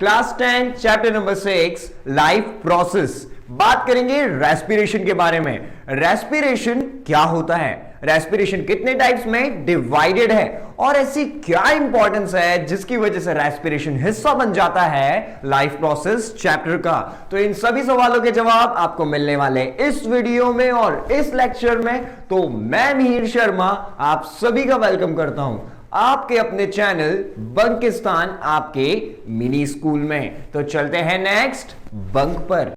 Class 10 chapter number 6 life process. बात करेंगे respiration के बारे में। रेस्पिरेशन क्या होता है, रेस्पिरेशन कितने टाइप्स में डिवाइडेड है और ऐसी क्या इंपॉर्टेंस है जिसकी वजह से रेस्पिरेशन हिस्सा बन जाता है लाइफ प्रोसेस चैप्टर का। तो इन सभी सवालों के जवाब आपको मिलने वाले इस वीडियो में और इस लेक्चर में। तो मैं मिहिर शर्मा आप सभी का वेलकम करता हूं आपके अपने चैनल बंकिस्तान आपके मिनी स्कूल में। तो चलते हैं नेक्स्ट बंक पर।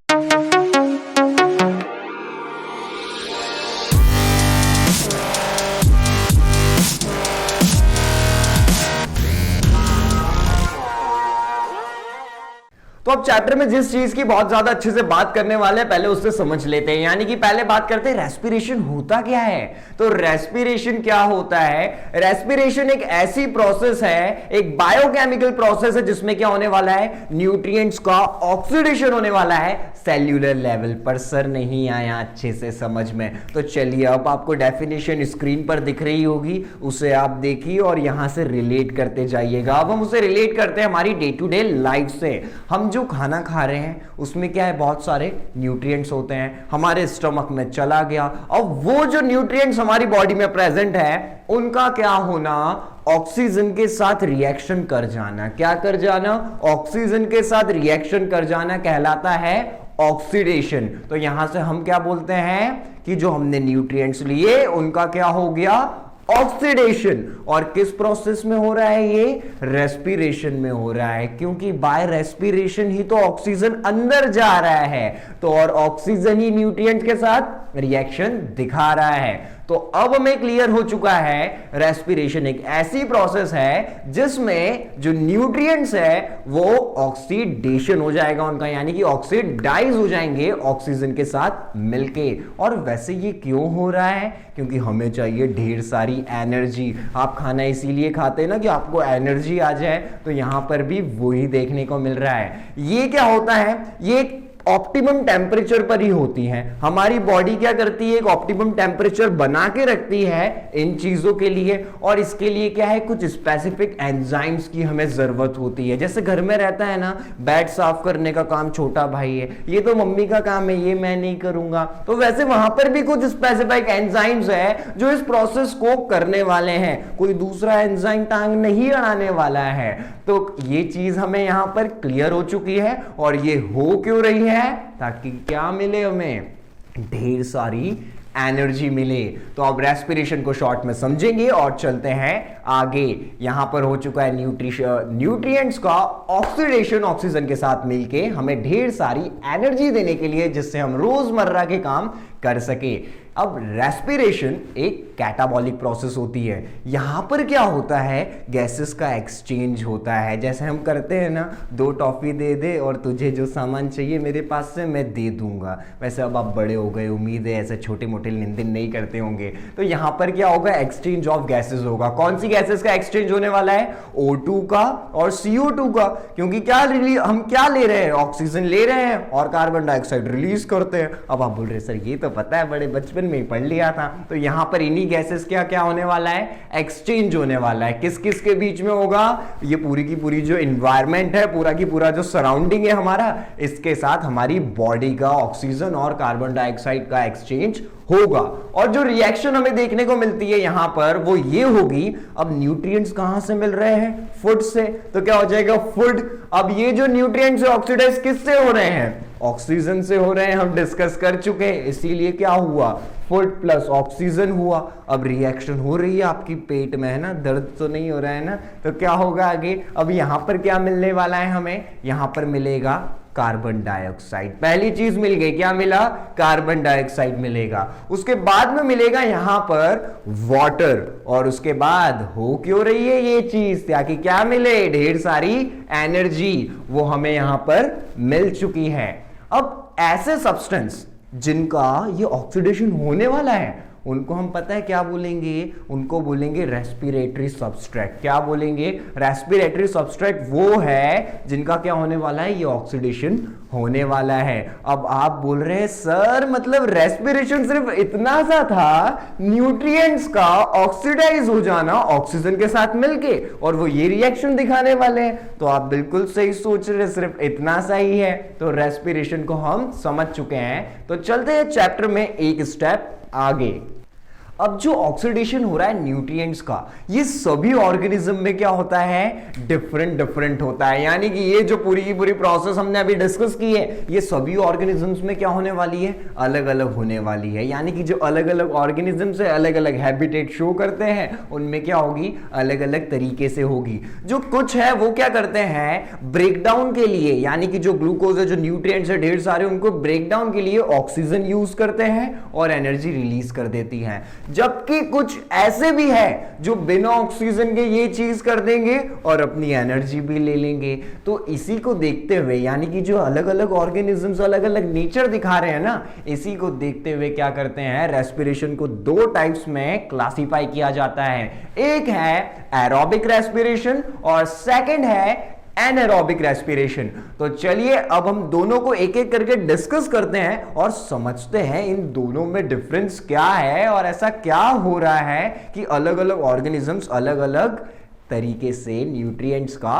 तो अब चैप्टर में जिस चीज की बहुत ज्यादा अच्छे से बात करने वाले हैं पहले उससे समझ लेते हैं, यानी कि पहले बात करते हैं रेस्पिरेशन होता क्या है। तो रेस्पिरेशन क्या होता है, रेस्पिरेशन एक ऐसी प्रोसेस है, एक बायोकेमिकल प्रोसेस है जिसमें क्या होने वाला है, न्यूट्रिएंट्स का ऑक्सीडेशन होने वाला है सेल्यूलर लेवल पर। सर नहीं आया अच्छे से समझ में, तो चलिए अब आपको डेफिनेशन स्क्रीन पर दिख रही होगी, उसे आप देखिए और यहां से रिलेट करते जाइएगा। अब हम उसे रिलेट करते हैं हमारी डे टू डे लाइफ से। हम जो खाना खा रहे हैं उसमें क्या है, बहुत सारे न्यूट्रिएंट्स होते हैं, हमारे स्टमक में चला गया और वो जो न्यूट्रिएंट्स हमारी बॉडी में प्रेजेंट है उनका क्या होना, ऑक्सीजन के साथ रिएक्शन कर जाना। क्या कर जाना, ऑक्सीजन के साथ रिएक्शन कर जाना कहलाता है ऑक्सीडेशन। तो यहां से हम क्या बोलते हैं कि जो हमने न्यूट्रिएंट्स लिए उनका क्या हो गया, ऑक्सीडेशन। और किस प्रोसेस में हो रहा है, ये रेस्पिरेशन में हो रहा है, क्योंकि बाय रेस्पिरेशन ही तो ऑक्सीजन अंदर जा रहा है, तो और ऑक्सीजन ही न्यूट्रिएंट के साथ रिएक्शन दिखा रहा है। तो अब हमें क्लियर हो चुका है रेस्पिरेशन एक ऐसी प्रोसेस है जिसमें जो न्यूट्रिएंट्स है वो ऑक्सीडेशन हो जाएगा उनका, यानी कि ऑक्सीडाइज हो जाएंगे ऑक्सीजन के साथ मिलके। और वैसे ये क्यों हो रहा है, क्योंकि हमें चाहिए ढेर सारी एनर्जी। आप खाना इसीलिए खाते हैं ना कि आपको एनर्जी आ जाए, तो यहां पर भी वही देखने को मिल रहा है। ये क्या होता है, ये ऑप्टिमम टेम्परेचर पर ही होती है। हमारी बॉडी क्या करती है, एक ऑप्टिमम टेम्परेचर बना के रखती है इन चीजों के लिए, और इसके लिए क्या है, कुछ स्पेसिफिक एंजाइम्स की हमें जरूरत होती है। जैसे घर में रहता है ना, बेड साफ करने का काम छोटा भाई है, ये तो मम्मी का काम है, ये मैं नहीं करूंगा। तो वैसे वहां पर भी कुछ स्पेसिफिक एंजाइम्स है जो इस प्रोसेस को करने वाले हैं, कोई दूसरा एंजाइम टांग नहीं अड़ाने वाला है। तो ये चीज हमें यहां पर क्लियर हो चुकी है। और ये हो क्यों रही है, ताकि क्या मिले, हमें ढेर सारी एनर्जी मिले। तो अब रेस्पिरेशन को शॉर्ट में समझेंगे और चलते हैं आगे। यहां पर हो चुका है न्यूट्रिएंट्स का ऑक्सीडेशन ऑक्सीजन के साथ मिलके हमें ढेर सारी एनर्जी देने के लिए, जिससे हम रोजमर्रा के काम कर सके। अब रेस्पिरेशन एक कैटाबॉलिक प्रोसेस होती है। यहां पर क्या होता है, गैसेस का एक्सचेंज होता है। जैसे हम करते हैं ना, 2 टॉफी दे दे और तुझे जो सामान चाहिए मेरे पास से मैं दे दूंगा। वैसे अब आप बड़े हो गए, उम्मीद है ऐसे छोटे मोटे लेन देन नहीं करते होंगे। तो यहां पर क्या होगा, एक्सचेंज ऑफ गैसेस होगा। कौन सी गैसेस का एक्सचेंज होने वाला है, O2 का और CO2 का। क्योंकि क्या हम क्या ले रहे हैं, ऑक्सीजन ले रहे हैं और कार्बन डाइऑक्साइड रिलीज करते हैं। अब आप बोल रहे सर ये तो पता है, बड़े बचपन में पढ़ लिया था। तो यहां पर इन्हीं गैसेस क्या क्या होने वाला है, एक्सचेंज होने वाला है। किस किस के बीच में होगा, ये पूरी की पूरी जो एनवायरनमेंट है, पूरा की पूरा जो सराउंडिंग है हमारा, इसके साथ हमारी बॉडी का ऑक्सीजन और कार्बन डाइऑक्साइड का एक्सचेंज होगा। और जो रिएक्शन हमें देखने को मिलती है यहां पर वो ये होगी, अब न्यूट्रिएंट्स कहां से मिल रहे हैं, फूड से। तो क्या हो जाएगा, फूड। अब ये जो न्यूट्रिएंट्स ऑक्सीडाइज किससे हो रहे हैं, ऑक्सीजन से हो रहे हैं, हम डिस्कस कर चुके हैं। इसीलिए क्या हुआ, फूड प्लस ऑक्सीजन हुआ। अब रिएक्शन हो रही है आपकी पेट में, है ना, दर्द तो नहीं हो रहा है ना। तो क्या होगा आगे, अब यहां पर क्या मिलने वाला है हमें, यहां पर मिलेगा कार्बन डाइऑक्साइड। पहली चीज मिल गई, क्या मिला, कार्बन डाइऑक्साइड मिलेगा। उसके बाद में मिलेगा यहां पर वाटर, और उसके बाद हो क्यों रही है ये चीज, ताकि क्या मिले, ढेर सारी एनर्जी, वो हमें यहां पर मिल चुकी है। अब ऐसे सब्सटेंस जिनका ये ऑक्सीडेशन होने वाला है उनको हम पता है क्या बोलेंगे, उनको बोलेंगे रेस्पिरेटरी सबस्ट्रेट। क्या बोलेंगे? रेस्पिरेटरी सबस्ट्रेट वो है जिनका क्या होने वाला है, ये ऑक्सीडेशन होने वाला है। अब आप बोल रहे हैं सर मतलब रेस्पिरेशन सिर्फ इतना सा था, न्यूट्रिएंट्स का ऑक्सीडाइज हो जाना ऑक्सीजन के साथ मिलके, और वो ये रिएक्शन दिखाने वाले हैं। तो आप बिल्कुल सही सोच रहे, सिर्फ इतना सा ही है। तो रेस्पिरेशन को हम समझ चुके हैं। तो चलते हैं चैप्टर में एक स्टेप आगे। अब जो ऑक्सीडेशन हो रहा है न्यूट्रिएंट्स का, ये सभी ऑर्गेनिज्म में क्या होता है, डिफरेंट होता है। यानी कि ये जो पूरी की पूरी प्रोसेस हमने अभी डिस्कस की है, ये सभी ऑर्गेनिजम्स में क्या होने वाली है, अलग अलग होने वाली है। यानी कि जो अलग अलग ऑर्गेनिजम्स है, अलग अलग हैबिटेट शो करते हैं, उनमें क्या होगी, अलग अलग तरीके से होगी। जो कुछ है वो क्या करते हैं, ब्रेकडाउन के लिए, यानी कि जो ग्लूकोज है, जो न्यूट्रिएंट्स है ढेर सारे, उनको ब्रेकडाउन के लिए ऑक्सीजन यूज करते हैं और एनर्जी रिलीज कर देती है। जबकि कुछ ऐसे भी है जो बिना ऑक्सीजन के ये चीज कर देंगे और अपनी एनर्जी भी ले लेंगे। तो इसी को देखते हुए, यानी कि जो अलग अलग ऑर्गेनिजम्स अलग अलग नेचर दिखा रहे हैं ना, इसी को देखते हुए क्या करते हैं, रेस्पिरेशन को दो टाइप्स में क्लासिफाई किया जाता है। एक है एरोबिक रेस्पिरेशन और सेकंड है एनारोबिक रेस्पिरेशन। तो चलिए अब हम दोनों को एक एक करके डिस्कस करते हैं और समझते हैं इन दोनों में डिफरेंस क्या है और ऐसा क्या हो रहा है कि अलग अलग ऑर्गेनिजम्स अलग अलग तरीके से न्यूट्रिएंट्स का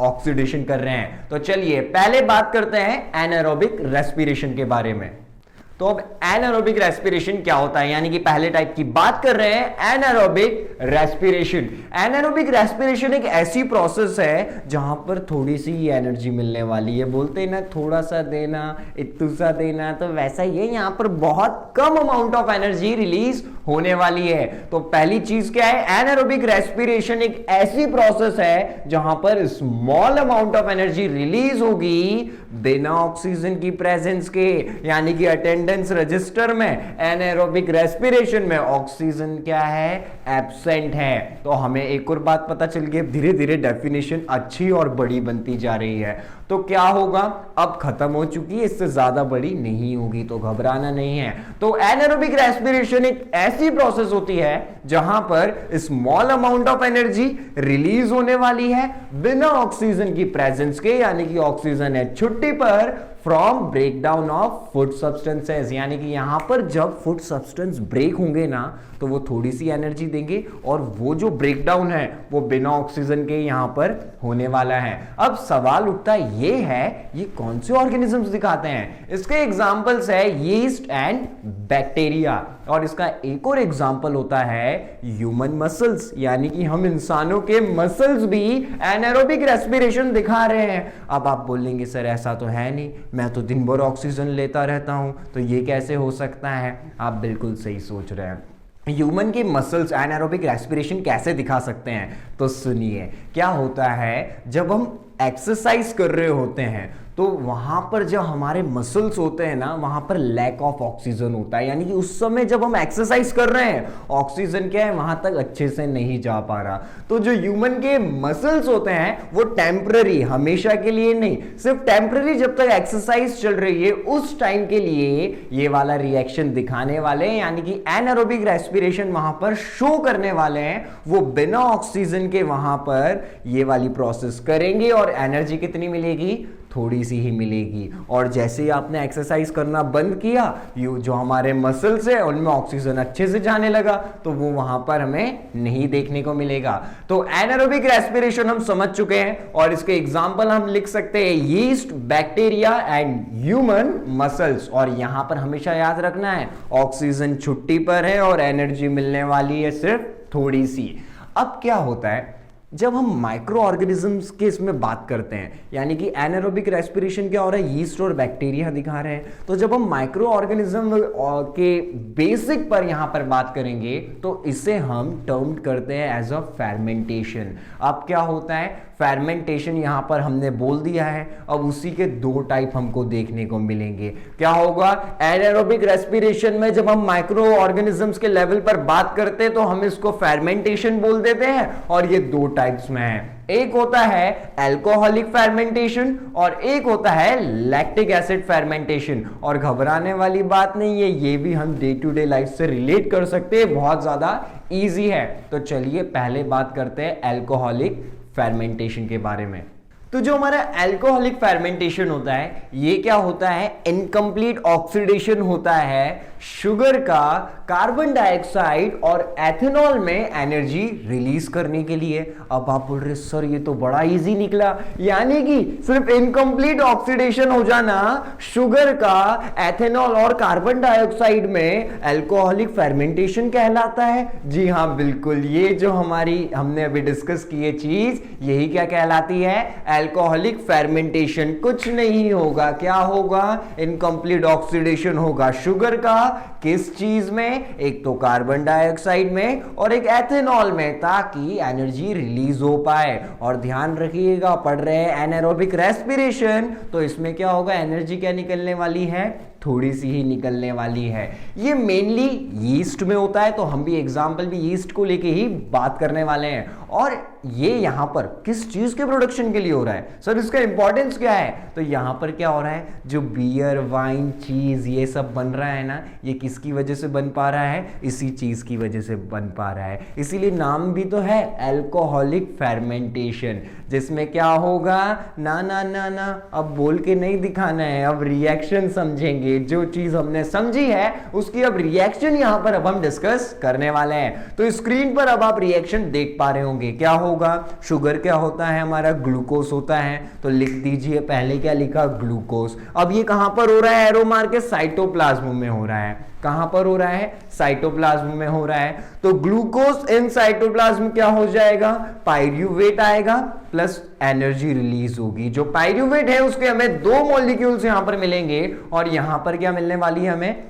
ऑक्सीडेशन कर रहे हैं। तो चलिए पहले बात करते हैं एनारोबिक रेस्पिरेशन के बारे में। तो अब एनारोबिक रेस्पिरेशन क्या होता है, यानी कि पहले टाइप की बात कर रहे हैं, एनारोबिक रेस्पिरेशन। एनारोबिक रेस्पिरेशन एक ऐसी प्रोसेस है जहां पर थोड़ी सी एनर्जी मिलने वाली है। बोलते हैं ना, थोड़ा सा देना, इतू सा देना, तो वैसा ही है, यहां पर बहुत कम अमाउंट ऑफ एनर्जी रिलीज होने वाली है। तो पहली चीज क्या है, एनारोबिक रेस्पिरेशन एक ऐसी प्रोसेस है जहां पर small amount of energy release होगी बिना ऑक्सीजन की प्रेजेंस के, यानी कि अटेंडेंस रजिस्टर में एनारोबिक रेस्पिरेशन में ऑक्सीजन क्या है, एब्सेंट है। तो हमें एक और बात पता चल गई, धीरे धीरे डेफिनेशन अच्छी और बड़ी बनती जा रही है। तो क्या होगा, अब खत्म हो चुकी है, इससे ज्यादा बड़ी नहीं होगी, तो घबराना नहीं है। तो एनारोबिक रेस्पिरेशन एक ऐसी प्रोसेस होती है जहां पर small amount of energy release होने वाली है बिना ऑक्सीजन की प्रेजेंस के, यानी कि ऑक्सीजन है छुट्टी पर from breakdown of food substances. यानी कि यहां पर जब फूड सब्सटेंस ब्रेक होंगे ना, तो वो थोड़ी सी एनर्जी देंगे और वो जो ब्रेकडाउन है वो बिना ऑक्सीजन के यहां पर होने वाला है। अब सवाल उठता ये है, ये कौन से ऑर्गेनिजम्स दिखाते हैं? इसके एग्जांपल्स है यीस्ट एंड बैक्टीरिया, और इसका एक और एग्जांपल होता है ह्यूमन मसल्स, यानी कि हम इंसानों के मसल्स भी एनारोबिक रेस्पिरेशन दिखा रहे हैं। अब आप बोलेंगे सर ऐसा तो है नहीं, मैं तो दिन भर ऑक्सीजन लेता रहता हूं, तो ये कैसे हो सकता है? आप बिल्कुल सही सोच रहे हैं। ह्यूमन के मसल्स एनारोबिक रेस्पिरेशन कैसे दिखा सकते हैं? तो सुनिए, क्या होता है, जब हम एक्सरसाइज कर रहे होते हैं तो वहां पर जब हमारे मसल्स होते हैं ना, वहां पर लैक ऑफ ऑक्सीजन होता है, यानी कि उस समय जब हम एक्सरसाइज कर रहे हैं ऑक्सीजन क्या है, वहां तक अच्छे से नहीं जा पा रहा। तो जो ह्यूमन के मसल्स होते हैं वो टेम्पररी, हमेशा के लिए नहीं, सिर्फ टेम्पररी, जब तक एक्सरसाइज चल रही है उस टाइम के लिए ये वाला रिएक्शन दिखाने वाले हैं, यानी कि एनारोबिक रेस्पिरेशन वहां पर शो करने वाले हैं। वो बिना ऑक्सीजन के वहां पर ये वाली प्रोसेस करेंगे और एनर्जी कितनी मिलेगी, थोड़ी सी ही मिलेगी। और जैसे ही आपने एक्सरसाइज करना बंद किया, जो हमारे मसल्स है उनमें ऑक्सीजन अच्छे से जाने लगा, तो वो वहां पर हमें नहीं देखने को मिलेगा। तो एनारोबिक रेस्पिरेशन हम समझ चुके हैं और इसके एग्जांपल हम लिख सकते हैं yeast, bacteria and human muscles. और यहां पर हमेशा याद रखना है ऑक्सीजन छुट्टी पर है और एनर्जी मिलने वाली है सिर्फ थोड़ी सी। अब क्या होता है, जब हम माइक्रो ऑर्गेनिजम्स के इसमें बात करते हैं, यानी कि एनारोबिक रेस्पिरेशन क्या हो रहा है, यीस्ट और बैक्टीरिया दिखा रहे हैं, तो जब हम माइक्रो ऑर्गेनिज्म के बेसिक पर यहां पर बात करेंगे तो इसे हम टर्म करते हैं एज अ फेर्मेंटेशन। अब क्या होता है, फेर्मेंटेशन यहां पर हमने बोल दिया है। अब उसी के दो टाइप हमको देखने को मिलेंगे। क्या होगा, एनारोबिक रेस्पिरेशन में जब हम माइक्रो ऑर्गेनिजम्स के लेवल पर बात करते हैं तो हम इसको फेर्मेंटेशन बोल देते हैं, और ये दो टाइप्स में है। एक होता है अल्कोहलिक फेर्मेंटेशन और एक होता है लैक्टिक एसिड फेर्मेंटेशन। और घबराने वाली बात नहीं है, ये भी हम डे टू डे लाइफ से रिलेट कर सकते हैं, बहुत ज्यादा इजी है। तो चलिए पहले बात करते हैं अल्कोहलिक फेर्मेंटेशन के बारे में। तो जो हमारा अल्कोहलिक फेर्मेंटेशन होता है, ये क्या होता है, इनकम्प्लीट ऑक्सीडेशन होता है शुगर का कार्बन डाइऑक्साइड और एथेनॉल में एनर्जी रिलीज करने के लिए। अब आप बोल रहे सर ये तो बड़ा इजी निकला, यानी कि सिर्फ इनकम्प्लीट ऑक्सीडेशन हो जाना शुगर का एथेनॉल और कार्बन डाइऑक्साइड में अल्कोहलिक फेर्मेंटेशन कहलाता है। जी हाँ बिल्कुल, ये जो हमने अभी डिस्कस की है चीज, यही क्या कहलाती है, अल्कोहलिक फेर्मेंटेशन। कुछ नहीं होगा, क्या होगा, इनकम्प्लीट ऑक्सीडेशन होगा शुगर का, किस चीज में, एक तो कार्बन डाइऑक्साइड में और एक एथेनॉल में, ताकि एनर्जी रिलीज हो पाए। और ध्यान रखिएगा, पढ़ रहे हैं एनारोबिक रेस्पिरेशन, तो इसमें क्या होगा, एनर्जी क्या निकलने वाली है, थोड़ी सी ही निकलने वाली है। ये मेनली यीस्ट में होता है, तो हम भी एग्जांपल भी यीस्ट को लेके ही बात करने वाले हैं। और ये यहां पर किस चीज के प्रोडक्शन के लिए हो रहा है, सर इसका इंपॉर्टेंस क्या है, तो यहां पर क्या हो रहा है, जो बियर वाइन चीज ये सब बन रहा है ना, ये किसकी वजह से बन पा रहा है, इसी चीज की वजह से बन पा रहा है। इसीलिए नाम भी तो है अल्कोहलिक फेर्मेंटेशन, जिसमें क्या होगा, ना ना ना ना, अब बोल के नहीं दिखाना है, अब रिएक्शन समझेंगे। जो चीज हमने समझी है उसकी अब रिएक्शन यहां पर अब हम डिस्कस करने वाले हैं। तो स्क्रीन पर अब आप रिएक्शन देख पा रहे होंगे, क्या होगा, शुगर क्या होता है, हमारा ग्लूकोज होता है, तो लिख दीजिए, पहले क्या लिखा, ग्लूकोज। अब ये कहां पर हो रहा है, एरो मार के, साइटोप्लाज्म में हो रहा है। कहां पर हो रहा है, साइटोप्लाज्म में हो रहा है। तो ग्लूकोज इन साइटोप्लाज्म क्या हो जाएगा, पायरूवेट आएगा प्लस एनर्जी रिलीज होगी। जो पायरूवेट है उसके हमें दो मॉलिक्यूल्स यहां पर मिलेंगे और यहां पर क्या मिलने वाली है, हमें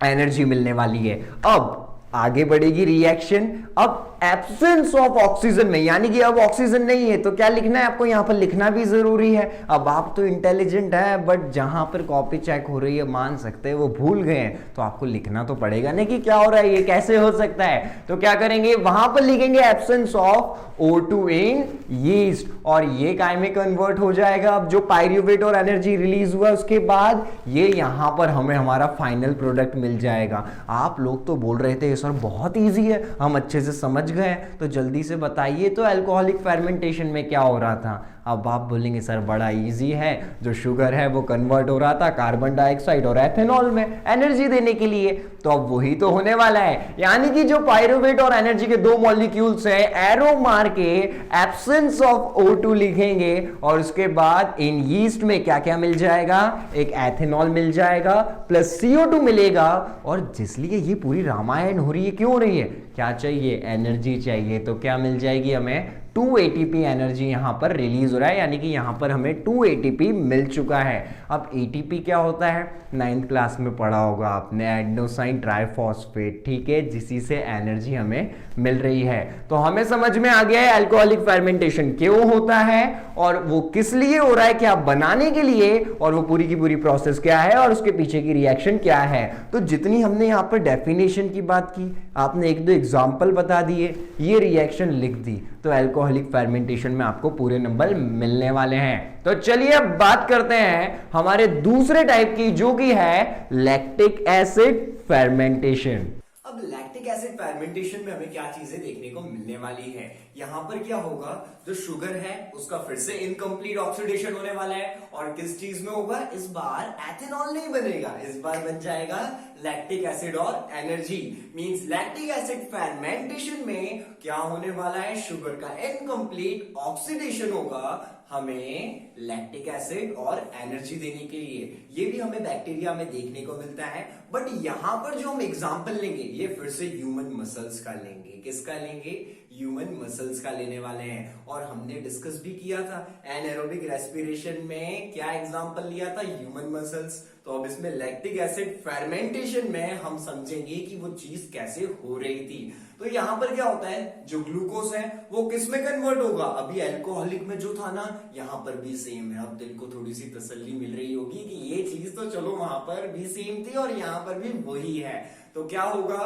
एनर्जी मिलने वाली है। अब आगे बढ़ेगी रिएक्शन। अब एब्सेंस ऑफ ऑक्सीजन में, यानी कि अब ऑक्सीजन नहीं है, तो क्या लिखना है आपको, यहां पर लिखना भी जरूरी है। अब आप तो इंटेलिजेंट है, बट जहां पर कॉपी चेक हो रही है, मान सकते हैं वो भूल गए हैं, तो आपको लिखना तो पड़ेगा नहीं कि क्या हो रहा है, ये कैसे हो सकता है। तो क्या करेंगे, वहां पर लिखेंगे absence of O2 in yeast, और ये काय में कन्वर्ट हो जाएगा। अब जो पायरूवेट और एनर्जी रिलीज हुआ उसके बाद ये यहां पर हमें हमारा फाइनल प्रोडक्ट मिल जाएगा। आप लोग तो बोल रहे थे सर बहुत इजी है, हम अच्छे से समझ गए, तो जल्दी से बताइए तो अल्कोहलिक फेर्मेंटेशन में क्या हो रहा था। अब आप बोलेंगे सर बड़ा इजी है, जो शुगर है वो कन्वर्ट हो रहा था कार्बन डाइऑक्साइड और एथेनॉल में एनर्जी देने के लिए, तो अब वही तो होने वाला है। यानी कि जो पायरूवेट और एनर्जी के दो मॉलिक्यूल्स हैं, एरो मार के एब्सेंस ऑफ O2 लिखेंगे और उसके बाद इन यीस्ट में क्या क्या मिल जाएगा, एक एथेनॉल मिल जाएगा प्लस CO2 मिलेगा। और जिसलिए ये पूरी रामायण हो रही है, क्यों हो रही है, क्या चाहिए, एनर्जी चाहिए, तो क्या मिल जाएगी हमें, 2 ATP एनर्जी यहां पर रिलीज हो रहा है, यानी कि यहां पर हमें 2 ATP मिल चुका है। अब ATP क्या होता है, 9th क्लास में पढ़ा होगा आपने, एडेनोसाइन ट्राइफॉस्फेट, ठीक है, जिसी से एनर्जी हमें मिल रही है। तो हमें समझ में आ गया है अल्कोहलिक फेर्मेंटेशन क्यों होता है और वो किस लिए हो रहा है, क्या बनाने के लिए, और वो पूरी की पूरी प्रोसेस क्या है और उसके पीछे की रिएक्शन क्या है। तो जितनी हमने यहां पर डेफिनेशन की बात की, आपने एक दो एग्जाम्पल बता दिए, ये रिएक्शन लिख दी, तो अल्कोहलिक फेर्मेंटेशन में आपको पूरे नंबर मिलने वाले हैं। तो चलिए अब बात करते हैं हमारे दूसरे टाइप की, जो कि है लैक्टिक एसिड फेर्मेंटेशन। अब लैक्टिक एसिड फेर्मेंटेशन में हमें क्या चीजें देखने को मिलने वाली है, यहां पर क्या होगा, जो शुगर है उसका फिर से इनकम्प्लीट ऑक्सीडेशन होने वाला है, और किस चीज में होगा, इस बार एथेनॉल नहीं बनेगा, इस बार बन जाएगा लैक्टिक एसिड और एनर्जी। मींस लैक्टिक एसिड फेर्मेंटेशन में क्या होने वाला है, शुगर का इनकम्प्लीट ऑक्सीडेशन होगा हमें लैक्टिक एसिड और एनर्जी देने के लिए। ये भी हमें बैक्टीरिया में देखने को मिलता है, बट यहां पर जो हम एग्जांपल लेंगे ये फिर से ह्यूमन मसल्स का लेंगे। किसका लेंगे, ह्यूमन मसल्स का लेने वाले हैं। और हमने डिस्कस भी किया था एनारोबिक रेस्पिरेशन में, क्या एग्जांपल लिया था, ह्यूमन मसल्स। तो अब इसमें लैक्टिक एसिड फेर्मेंटेशन में हम समझेंगे कि वो चीज कैसे हो रही थी। तो यहां पर क्या होता है, जो ग्लूकोज है वो किस में कन्वर्ट होगा, अभी अल्कोहलिक में जो था ना, यहां पर भी सेम है। अब दिल को थोड़ी सी तसल्ली मिल रही होगी कि ये चीज तो चलो वहां पर भी सेम थी और यहां पर भी वही है। तो क्या होगा,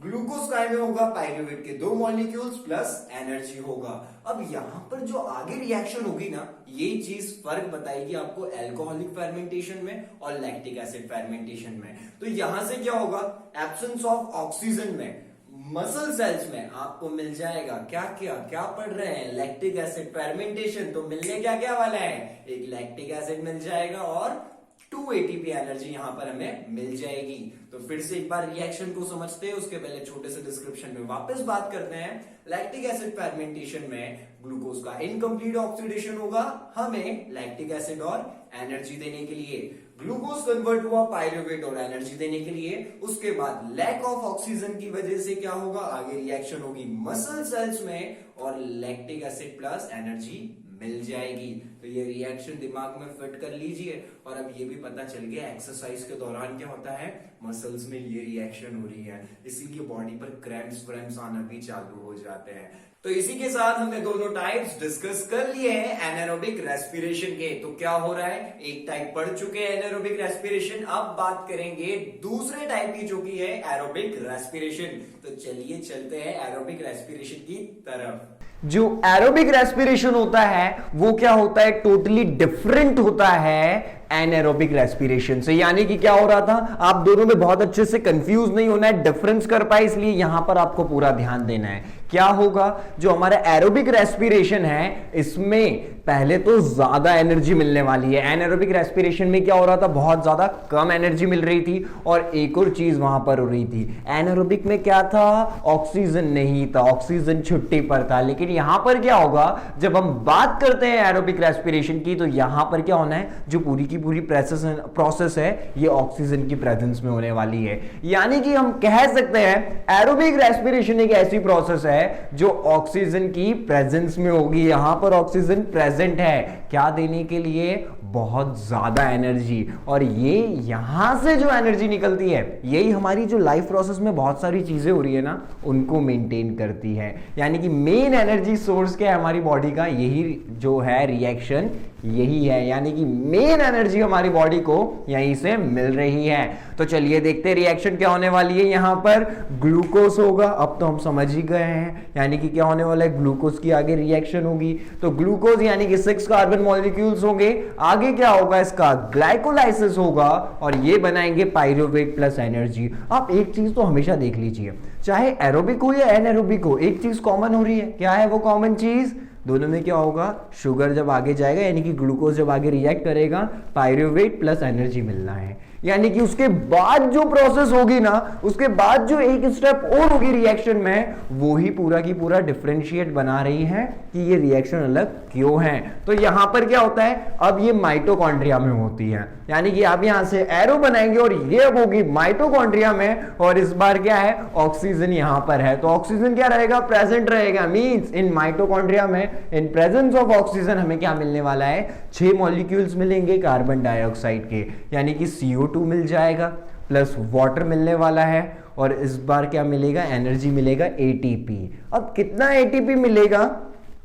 ग्लूकोज काय में होगा, पायरुवेट के 2 मॉलिक्यूल्स प्लस एनर्जी होगा। अब यहां पर जो आगे रिएक्शन होगी ना, ये चीज फर्क बताएगी आपको एल्कोहलिक फेर्मेंटेशन में और लैक्टिक एसिड फेर्मेंटेशन में। तो यहां से क्या होगा, एब्सेंस ऑफ ऑक्सीजन में मसल सेल्स में आपको मिल जाएगा क्या क्या क्या पढ़ रहे हैं, लैक्टिक एसिड फेर्मेंटेशन। तो मिलने क्या क्या वाला है, एक लैक्टिक एसिड मिल जाएगा और 2 एटीपी एनर्जी यहां पर हमें मिल जाएगी। तो फिर से एक बार रिएक्शन को समझते हैं, उसके पहले छोटे से डिस्क्रिप्शन में वापस बात करते हैं। लैक्टिक एसिड फेर्मेंटेशन में ग्लूकोज का इनकम्प्लीट ऑक्सीडेशन होगा हमें लैक्टिक एसिड और एनर्जी देने के लिए। ग्लूकोज कन्वर्ट हुआ पायरुवेट और एनर्जी देने के लिए। उसके बाद लैक ऑफ ऑक्सीजन की वजह से क्या होगा, आगे रिएक्शन होगी मसल सेल्स में और लैक्टिक एसिड प्लस एनर्जी मिल जाएगी। तो ये रिएक्शन दिमाग में फिट कर लीजिए। और अब ये भी पता चल गया एक्सरसाइज के दौरान क्या होता है, मसल्स में ये रिएक्शन हो रही है, इसीलिए बॉडी पर क्रैम्प्स व्रैम्प्स आना भी चालू हो जाते हैं। तो इसी के साथ हमने दोनों टाइप्स डिस्कस कर लिए हैं एनारोबिक रेस्पिरेशन के। तो क्या हो रहा है, एक टाइप पढ़ चुके हैं एनारोबिक रेस्पिरेशन, अब बात करेंगे दूसरे टाइप की जो कि है एरोबिक रेस्पिरेशन। तो चलिए चलते हैं एरोबिक रेस्पिरेशन की तरफ। जो एरोबिक रेस्पिरेशन होता है वो क्या होता है, टोटली डिफरेंट होता है एनारोबिक रेस्पिरेशन से। यानी कि क्या हो रहा था, आप दोनों में बहुत अच्छे से कंफ्यूज नहीं होना है, डिफरेंस कर पाए, इसलिए यहां पर आपको पूरा ध्यान देना है। क्या होगा, जो हमारा एरोबिक रेस्पिरेशन है इसमें पहले तो ज्यादा एनर्जी मिलने वाली है। एनारोबिक रेस्पिरेशन में क्या हो रहा था, बहुत ज्यादा कम एनर्जी मिल रही थी। और एक और चीज वहां पर हो रही थी, एनारोबिक में क्या था, ऑक्सीजन नहीं था, ऑक्सीजन छुट्टी पर था। लेकिन यहां पर क्या होगा, जब हम बात करते हैं एरोबिक रेस्पिरेशन की, तो यहां पर क्या होना है, जो पूरी की पूरी प्रोसेस है ये ऑक्सीजन की प्रेजेंस में होने वाली है। यानी कि हम कह सकते हैं एरोबिक रेस्पिरेशन एक ऐसी प्रोसेस है जो ऑक्सीजन की प्रेजेंस में होगी। यहां पर ऑक्सीजन प्रेजेंट है, क्या देने के लिए, बहुत ज्यादा एनर्जी। और ये यहां से जो एनर्जी निकलती है यही हमारी जो लाइफ प्रोसेस में बहुत सारी चीजें हो रही है ना उनको मेंटेन करती है। यानी कि मेन एनर्जी सोर्स क्या है हमारी बॉडी का, यही जो है रिएक्शन यही है। यानी कि मेन एनर्जी हमारी बॉडी को यहीं से मिल रही है। तो चलिए देखते हैं रिएक्शन क्या होने वाली है। यहां पर ग्लूकोज होगा, अब तो हम समझ ही गए हैं, यानी कि क्या होने वाला है, ग्लूकोज की आगे रिएक्शन होगी। तो ग्लूकोज यानी कि 6 कार्बन मॉलिक्यूल्स होंगे, आगे क्या होगा, इसका ग्लाइकोलाइसिस होगा और ये बनाएंगे पायरुवेट प्लस एनर्जी। आप एक चीज तो हमेशा देख लीजिए, चाहे एरोबिक हो या एनारोबिक हो, एक चीज कॉमन हो रही है। क्या है वो कॉमन चीज, दोनों में क्या होगा, शुगर जब आगे जाएगा यानी कि ग्लूकोज जब आगे रिएक्ट करेगा, पायरुवेट प्लस एनर्जी मिलना है। यानी कि उसके बाद जो प्रोसेस होगी ना, उसके बाद जो एक स्टेप और होगी रिएक्शन में, वो ही पूरा की पूरा डिफरेंशिएट बना रही है कि ये रिएक्शन अलग क्यों है। तो यहां पर क्या होता है, अब ये माइटोकॉन्ड्रिया में होती है। यानी कि आप यहां से एरो बनाएंगे और ये अब होगी माइटोकॉन्ड्रिया में। और इस बार क्या है, ऑक्सीजन यहां पर है, तो ऑक्सीजन क्या रहेगा, प्रेजेंट रहेगा। मींस इन माइटोकॉन्ड्रिया में इन प्रेजेंस ऑफ ऑक्सीजन हमें क्या मिलने वाला है, 6 मॉलिक्यूल्स मिलेंगे कार्बन डाइऑक्साइड के, यानी कि CO2 मिल जाएगा प्लस वाटर मिलने वाला है। और इस बार क्या मिलेगा, एनर्जी मिलेगा ATP। अब कितना ATP मिलेगा,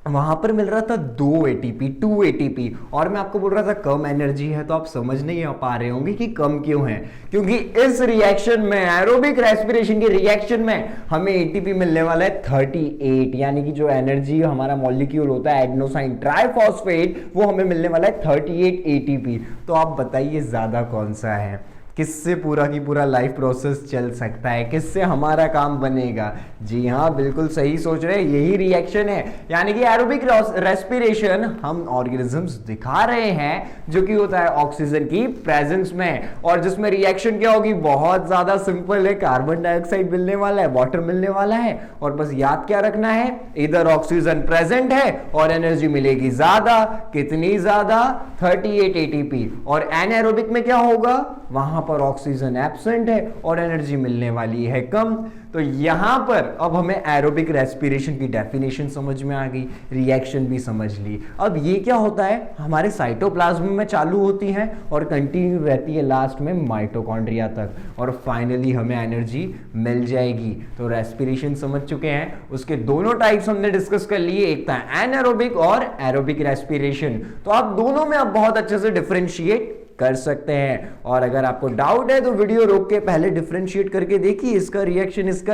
वहां पर मिल रहा था 2 ATP, 2 ATP। और मैं आपको बोल रहा था कम एनर्जी है, तो आप समझ नहीं पा रहे होंगे कि कम क्यों है, क्योंकि इस रिएक्शन में, एरोबिक रेस्पिरेशन के रिएक्शन में हमें ATP मिलने वाला है 38। यानी कि जो एनर्जी हमारा मॉलिक्यूल होता है एडेनोसाइन ट्राइफॉस्फेट, वो हमें मिलने वाला है 38 ATP। तो आप बताइए ज्यादा कौन सा है, किससे पूरा की पूरा लाइफ प्रोसेस चल सकता है, किससे हमारा काम बनेगा। जी हाँ, बिल्कुल सही सोच रहे हैं, यही रिएक्शन है। यानी कि एरोबिक रेस्पिरेशन हम ऑर्गेनिजम्स दिखा रहे हैं जो कि होता है ऑक्सीजन की प्रेजेंस में, और जिसमें रिएक्शन क्या होगी, बहुत ज्यादा सिंपल है, कार्बन डाइऑक्साइड मिलने वाला है, वाटर मिलने वाला है, और बस याद क्या रखना है, इधर ऑक्सीजन प्रेजेंट है और एनर्जी मिलेगी ज्यादा। कितनी ज्यादा, 38 ATP। और एनारोबिक में क्या होगा, वहां पर ऑक्सीजन एब्सेंट है और एनर्जी मिलने वाली है कम। तो यहां पर अब हमें एरोबिक रेस्पिरेशन की डेफिनेशन समझ में आ गई, रिएक्शन भी समझ ली। अब ये क्या होता है, हमारे साइटोप्लाज्म में चालू होती है और कंटिन्यू रहती है लास्ट में माइटोकॉन्ड्रिया तक, और फाइनली हमें एनर्जी मिल जाएगी। तो रेस्पिरेशन समझ चुके हैं, उसके दोनों टाइप्स हमने डिस्कस कर लिए, एक था एनारोबिक और एरोबिक रेस्पिरेशन। तो आप दोनों में अब बहुत अच्छे से डिफरेंशिएट कर सकते हैं। और अगर आपको डाउट है तो वीडियो रोक के पहले डिफरेंशिएट करके देखिए, इसका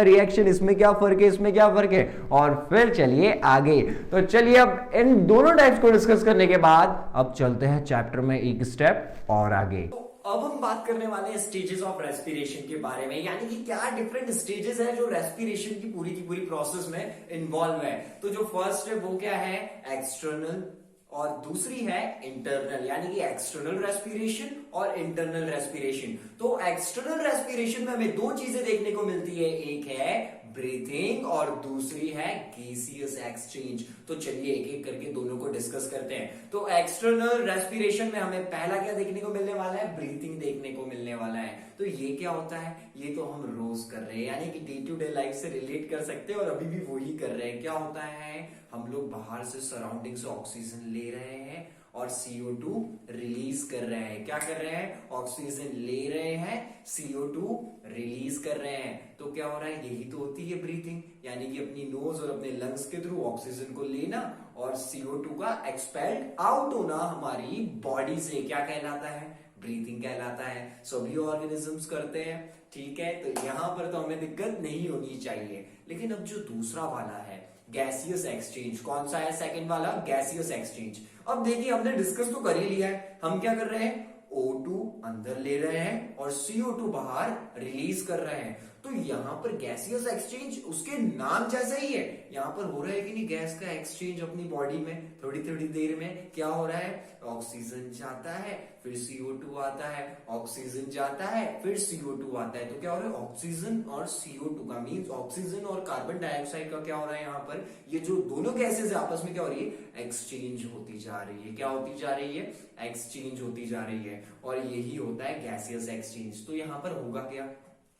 रिएक्शन, इसमें क्या फर्क है, इसमें क्या फर्क है, और फिर चलिए आगे। तो चलिए अब इन दोनों टाइप्स को डिस्कस करने के बाद अब चलते हैं चैप्टर में एक स्टेप और आगे। अब हम बात करने वाले हैं स्टेजेस ऑफ रेस्पिरेशन के बारे में, यानी कि क्या डिफरेंट स्टेजेस है जो रेस्पिरेशन की पूरी प्रोसेस में इन्वॉल्व है। तो जो फर्स्ट है वो क्या है, एक्सटर्नल, और दूसरी है इंटरनल, यानी कि एक्सटर्नल रेस्पिरेशन और इंटरनल रेस्पिरेशन। तो एक्सटर्नल रेस्पिरेशन में हमें दो चीजें देखने को मिलती है, एक है ब्रीथिंग और दूसरी है गैसियस एक्सचेंज। तो चलिए एक एक करके दोनों को डिस्कस करते हैं। तो एक्सटर्नल रेस्पिरेशन में हमें पहला क्या देखने को मिलने वाला है, ब्रीथिंग देखने को मिलने वाला है। तो ये क्या होता है, ये तो हम रोज कर रहे हैं, यानी कि डे टू डे लाइफ से रिलेट कर सकते हैं और अभी भी वही कर रहे हैं। क्या होता है, हम लोग बाहर से सराउंडिंग से ऑक्सीजन ले रहे हैं और CO2 रिलीज कर रहे हैं। क्या कर रहे हैं, ऑक्सीजन ले रहे हैं, CO2 रिलीज कर रहे हैं। तो क्या हो रहा है, यही तो होती है ब्रीथिंग, यानी कि अपनी नोज और अपने लंग्स के थ्रू ऑक्सीजन को लेना और CO2 का एक्सपेल्ड आउट होना हमारी बॉडी से। क्या कहलाता है, ब्रीथिंग कहलाता है। सभी ऑर्गेनिजम्स करते हैं, ठीक है। तो यहां पर तो हमें दिक्कत नहीं होनी चाहिए। लेकिन अब जो दूसरा वाला है गैसियस एक्सचेंज, कौन सा है सेकंड वाला, गैसियस एक्सचेंज। अब देखिए हमने डिस्कस तो कर ही लिया है, हम क्या कर रहे हैं, O2 अंदर ले रहे हैं और CO2 बाहर रिलीज कर रहे हैं। तो यहां पर गैसियस एक्सचेंज उसके नाम जैसा ही है, यहां पर हो रहा है कि नहीं, गैस का एक्सचेंज अपनी बॉडी में थोड़ी थोड़ी देर में क्या हो रहा है, ऑक्सीजन जाता है फिर CO2 आता है, ऑक्सीजन जाता है फिर CO2 आता है। तो क्या हो रहा है, ऑक्सीजन और CO2 का मींस ऑक्सीजन और कार्बन डाइऑक्साइड का क्या हो रहा है, यहाँ पर ये जो दोनों गैसेज आपस में क्या हो रही है, एक्सचेंज होती जा रही है। क्या होती जा रही है, एक्सचेंज होती जा रही है, और यही होता है गैसियस एक्सचेंज। तो यहाँ पर होगा क्या,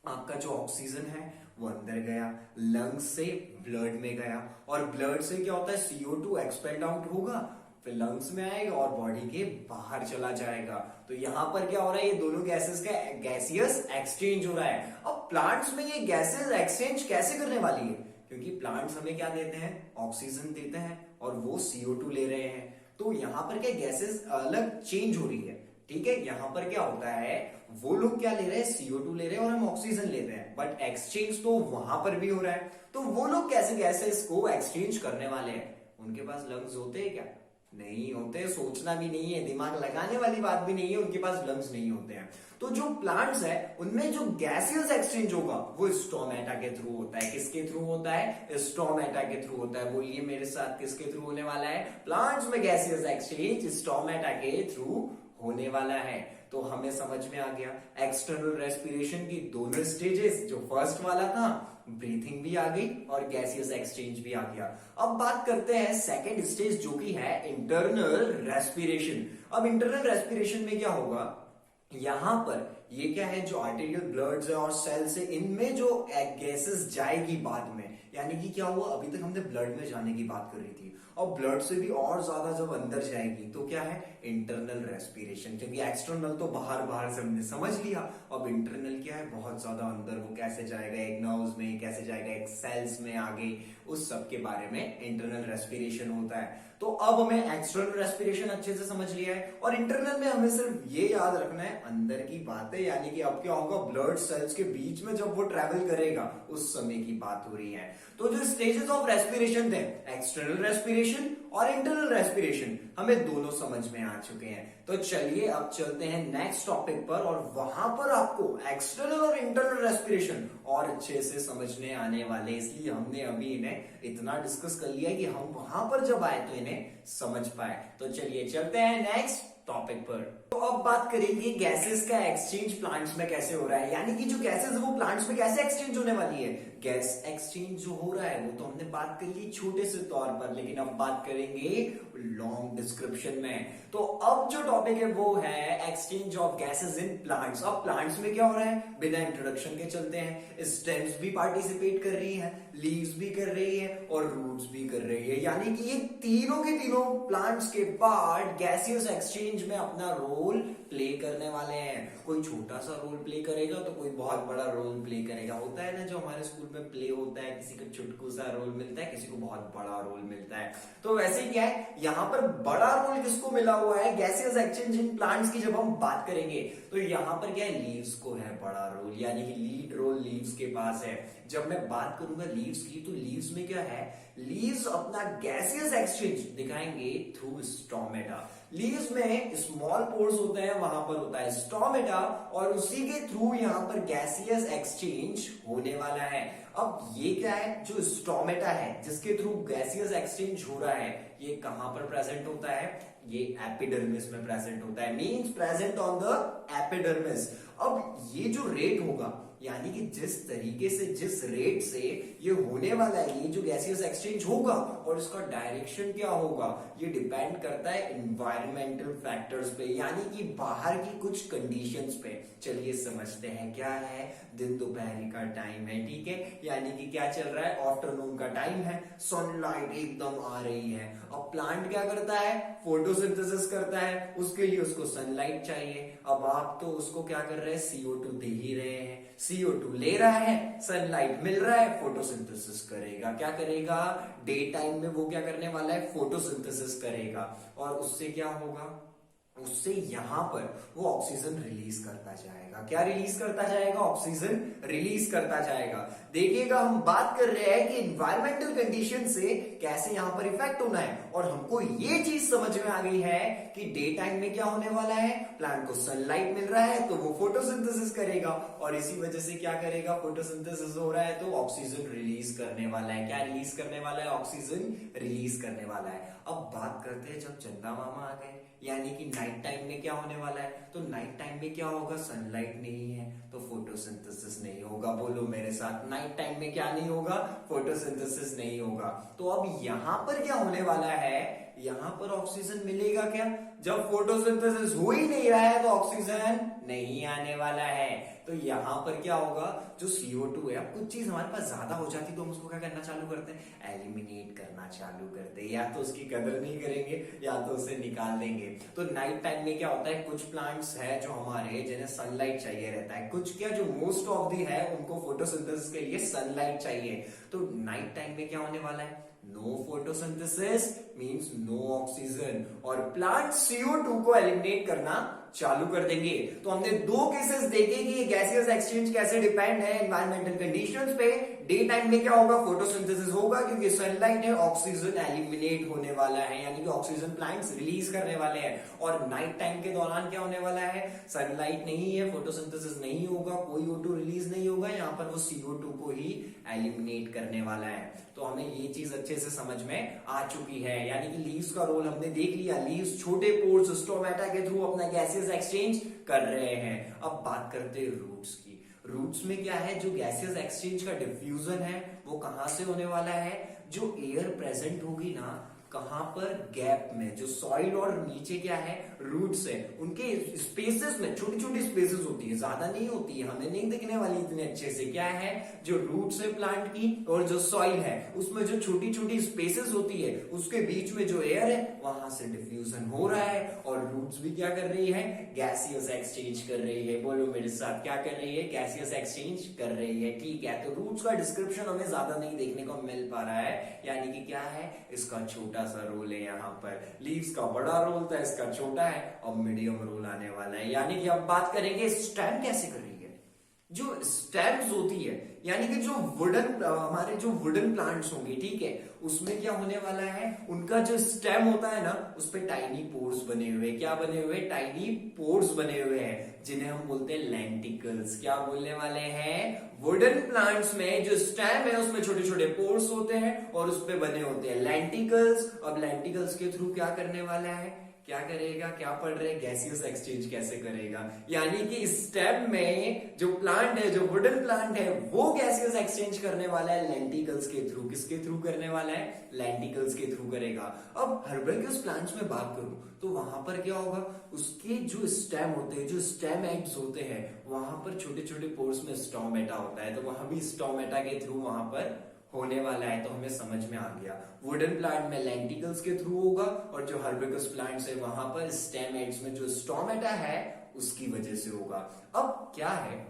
आपका जो ऑक्सीजन है वो अंदर गया, लंग्स से ब्लड में गया, और ब्लड से क्या होता है, CO2 एक्सपेल्ड आउट होगा, फिर लंग्स में आएगा और बॉडी के बाहर चला जाएगा। तो यहां पर क्या हो रहा है, ये दोनों गैसेस का गैसियस एक्सचेंज हो रहा है। अब प्लांट्स में ये गैसेस एक्सचेंज कैसे करने वाली है, क्योंकि प्लांट्स हमें क्या देते हैं, ऑक्सीजन देते हैं और वो CO2 ले रहे हैं। तो यहां पर क्या गैसेस अलग चेंज हो रही है, ठीक है। यहां पर क्या होता है, वो लोग क्या ले रहे हैं, CO2 ले रहे हैं और हम ऑक्सीजन ले रहे हैं, बट एक्सचेंज तो वहां पर भी हो रहा है। तो वो लोग कैसे गैसेस को एक्सचेंज करने वाले हैं, उनके पास लंग्स होते हैं क्या, नहीं होते, सोचना भी नहीं है, दिमाग लगाने वाली बात भी नहीं है, उनके पास लंग्स नहीं होते हैं। तो जो प्लांट्स है उनमें जो गैसियस एक्सचेंज होगा वो स्टोमेटा के थ्रू होता है। किसके थ्रू होता है, स्टोमेटा के थ्रू होता है। बोलिए मेरे साथ, किसके थ्रू होने वाला है, प्लांट्स में गैसियस एक्सचेंज स्टोमेटा के थ्रू होने वाला है। तो हमें समझ में आ गया एक्सटर्नल रेस्पिरेशन की दोनों स्टेजेस, जो फर्स्ट वाला था ब्रीथिंग भी आ गई और गैसियस एक्सचेंज भी आ गया। अब बात करते हैं सेकेंड स्टेज जो कि है इंटरनल रेस्पिरेशन। अब इंटरनल रेस्पिरेशन में क्या होगा, यहां पर ये क्या है, जो आर्टेरियल ब्लड्स है और सेल्स है, इनमें जो गैसेस जाएगी बाद में, यानी कि क्या हुआ, अभी तक हमने ब्लड में जाने की बात कर रही थी, और ब्लड से भी और ज्यादा जब अंदर जाएगी तो क्या है, इंटरनल रेस्पिरेशन। क्योंकि एक्सटर्नल तो बाहर बाहर से हमने समझ लिया, अब इंटरनल क्या है, बहुत ज्यादा अंदर, वो कैसे जाएगा, एक नर्व्स में कैसे जाएगा, एक सेल्स में आगे, उस सब के बारे में इंटरनल रेस्पिरेशन होता है। तो अब हमें एक्सटर्नल रेस्पिरेशन अच्छे से समझ लिया है, और इंटरनल में हमें सिर्फ ये याद रखना है अंदर की बातें, यानी कि अब क्या होगा, ब्लड सेल्स के बीच में जब वो ट्रेवल करेगा उस समय की बात हो रही है। तो जो स्टेजेस ऑफ रेस्पिरेशन थे, एक्सटर्नल रेस्पिरेशन और इंटरनल रेस्पिरेशन, हमें दोनों समझ में आ चुके हैं। तो चलिए अब चलते हैं नेक्स्ट टॉपिक पर, और वहां पर आपको एक्सटर्नल और इंटरनल रेस्पिरेशन और अच्छे से समझने आने वाले, इसलिए हमने अभी इन्हें इतना डिस्कस कर लिया कि हम वहां पर जब आए तो इन्हें समझ पाए। तो चलिए चलते हैं नेक्स्ट टॉपिक पर। तो अब बात करेंगे गैसेस का एक्सचेंज प्लांट्स में कैसे हो रहा है, यानी कि जो गैसेस है वो प्लांट्स में कैसे एक्सचेंज होने वाली है। गैस एक्सचेंज जो हो रहा है वो तो हमने बात कर ली छोटे से तौर पर, लेकिन अब बात करेंगे लॉन्ग डिस्क्रिप्शन में। तो अब जो टॉपिक है वो है exchange of gases in plants. अब प्लांट्स में क्या हो रहा है, बिना इंट्रोडक्शन के चलते हैं। स्टेम्स भी पार्टिसिपेट कर रही है, लीव्स भी कर रही है और रूट्स भी कर रही है, यानी कि ये तीनों के तीनों प्लांट्स के पार्ट गैसियस एक्सचेंज में अपना रोल प्ले करने वाले हैं। कोई छोटा सा रोल प्ले करेगा तो कोई बहुत बड़ा रोल प्ले करेगा। होता है ना जो हमारे स्कूल में प्ले होता है, किसी को चुटकू सा रोल मिलता है, किसी को बहुत बड़ा रोल मिलता है। तो वैसे क्या है, यहाँ पर बड़ा रोल किसको मिला हुआ है गैसियस एक्सचेंज इन प्लांट्स की जब हम बात करेंगे तो यहाँ पर क्या है, लीव्स को है बड़ा रोल, यानी कि लीड रोल लीव्स के पास है। जब मैं बात करूंगा लीव्स की तो लीव्स में क्या है, लीव्स अपना गैसियस एक्सचेंज दिखाएंगे थ्रू स्टोमेटा। लीव्स में स्मॉल पोर्स होते हैं, वहां पर होता है स्टोमेटा और उसी के थ्रू यहां पर गैसियस एक्सचेंज होने वाला है। अब ये क्या है, जो स्टोमेटा है जिसके थ्रू गैसियस एक्सचेंज हो रहा है, ये कहां पर प्रेजेंट होता है, ये एपिडर्मिस में प्रेजेंट होता है, means present on the epidermis. अब ये जो रेट होगा, यानी कि जिस तरीके से जिस रेट से ये होने वाला है, ये जो गैसियस एक्सचेंज होगा और इसका डायरेक्शन क्या होगा, ये डिपेंड करता है एनवायरमेंटल फैक्टर्स पे, यानी कि बाहर की कुछ कंडीशंस पे। चलिए समझते हैं क्या है, दिन दोपहर का टाइम है, ठीक है, यानी कि क्या चल रहा है, आफ्टरनून का टाइम है, सनलाइट एकदम आ रही है। अब प्लांट क्या करता है, फोटोसिंथेसिस करता है, उसके लिए उसको सनलाइट चाहिए। अब आप तो उसको क्या कर रहे हैं, CO2 दे ही रहे हैं, CO2 ले रहा है, सनलाइट मिल रहा है, फोटोसिंथेसिस करेगा। क्या करेगा, डे टाइम में वो क्या करने वाला है, फोटोसिंथेसिस करेगा और उससे क्या होगा, उससे यहां पर वो ऑक्सीजन रिलीज करता जाएगा। क्या रिलीज करता जाएगा, ऑक्सीजन रिलीज करता जाएगा। देखिएगा हम बात कर रहे हैं कि एनवायरमेंटल कंडीशन से कैसे यहां पर इफेक्ट होना है, और हमको ये चीज समझ में आ गई है कि डे टाइम में क्या होने वाला है, प्लांट को सनलाइट मिल रहा है तो वो फोटोसिंथेसिस करेगा और इसी वजह से क्या करेगा, फोटोसिंथेसिस हो रहा है तो ऑक्सीजन रिलीज करने वाला है। क्या रिलीज करने वाला है, ऑक्सीजन रिलीज करने वाला है। अब बात करते हैं जब चंदा मामा आ गए, यानी कि नाइट टाइम में क्या होने वाला है, तो नाइट टाइम में क्या होगा, सनलाइट नहीं है तो फोटोसिंथेसिस नहीं होगा। बोलो मेरे साथ, नाइट टाइम में क्या नहीं होगा, फोटोसिंथेसिस नहीं होगा। तो अब यहां पर क्या होने वाला है, यहां पर ऑक्सीजन मिलेगा क्या, जब फोटोसिंथेसिस हो ही नहीं रहा है तो ऑक्सीजन नहीं आने वाला है। तो यहां पर क्या होगा, जो CO2 है, अब कुछ चीज हमारे पास ज्यादा हो जाती तो हम उसको क्या करना चालू करते हैं, एलिमिनेट करना चालू करते हैं, या तो उसकी कदर नहीं करेंगे या तो उसे निकाल देंगे। तो नाइट टाइम में क्या होता है, कुछ प्लांट्स है जो हमारे जिन्हें सनलाइट चाहिए रहता है, कुछ क्या जो मोस्ट ऑफ दी है उनको फोटोसिंथेसिस के लिए सनलाइट चाहिए। तो नाइट टाइम में क्या होने वाला है, no photosynthesis means no oxygen, और प्लांट CO2 को एलिमिनेट करना चालू कर देंगे। तो हमने दो केसेस देखे कि गैसियस एक्सचेंज कैसे डिपेंड है एनवायरमेंटल कंडीशंस पे। डे टाइम में क्या होगा, फोटोसिंथेसिस होगा क्योंकि सनलाइट है, ऑक्सीजन एलिमिनेट होने वाला है, यानी कि ऑक्सीजन प्लांट्स रिलीज करने वाले हैं। और नाइट टाइम के दौरान क्या होने वाला है, सनलाइट नहीं है, फोटोसिंथेसिस नहीं होगा, कोई O2 रिलीज नहीं होगा, यहाँ पर वो CO2 को ही एलिमिनेट करने वाला है। तो हमें ये चीज अच्छे से समझ में आ चुकी है, यानी कि लीव्स का रोल हमने देख लिया। लीव्स छोटे पोर्स स्टोमेटा के थ्रू अपना गैसियस एक्सचेंज कर रहे हैं। अब बात करते हैं रूट्स की। रूट्स में क्या है, जो गैसियस एक्सचेंज का डिफ्यूजन है वो कहां से होने वाला है, जो एयर प्रेजेंट होगी ना, कहां पर, गैप में, जो सॉइल और नीचे क्या है, रूट्स है, उनके स्पेसेस में छोटी छोटी स्पेसेस होती है, ज्यादा नहीं होती है, हमें नहीं दिखने वाली इतने अच्छे से। क्या है, जो रूट्स है प्लांट की और जो सॉइल है उसमें जो छोटी छोटी स्पेसेस होती है, उसके बीच में जो एयर है वहां से डिफ्यूजन हो रहा है और रूट्स भी क्या कर रही है, गैसियस एक्सचेंज कर रही है। बोलो मेरे साथ, क्या कर रही है, गैसियस एक्सचेंज कर रही है। ठीक है, तो रूट्स का डिस्क्रिप्शन हमें ज्यादा नहीं देखने को मिल पा रहा है, यानी कि क्या है, इसका छोटा सा रोल है यहाँ पर। लीव्स का बड़ा रोल था, इसका छोटा है, अब मीडियम रोल आने वाला है। यानी कि अब बात करेंगे स्टेम कैसे कर रही है। जो स्टेम्स होती है, यानी कि जो वुडन, हमारे जो वुडन प्लांट्स होंगे, ठीक है, उसमें क्या होने वाला है, उनका जो स्टेम होता है ना, उस पे टाइनी पोर्स बने हुए, क्या बने हुए, टाइनी पोर्स बने हुए हैं, जिन्हें हम बोलते हैं लेंटिकल्स। क्या बोलने वाले हैं, वुडन प्लांट्स में जो स्टेम है उसमें छोटे छोटे पोर्स होते हैं और उस पे बने होते हैं लेंटिकल्स। अब लेंटिकल्स के थ्रू क्या करने वाला है, क्या करेगा, क्या पढ़ रहे हैं, गैसियस एक्सचेंज कैसे करेगा। यानी कि इस स्टेप में जो प्लांट है, जो वुडन प्लांट है, वो गैसियस एक्सचेंज करने वाला है लेंटिकल्स के थ्रू। किसके थ्रू करने वाला है? लेंटिकल्स के थ्रू करेगा। अब हर्बेरियस प्लांट्स में बात करूं तो वहां पर क्या होगा, उसके जो स्टेम होते हैं, जो स्टेम एंड्स होते हैं, वहां पर छोटे छोटे पोर्स में स्टोमेटा होता है, तो वहां भी स्टोमेटा के थ्रू वहां पर होने वाला है। तो हमें समझ में आ गया, वुडन प्लांट में लेंटिकल्स के थ्रू होगा, और जो हर्बेरियस प्लांट्स है वहां पर स्टेम एंड्स में जो स्टोमेटा है उसकी वजह से होगा। अब क्या है,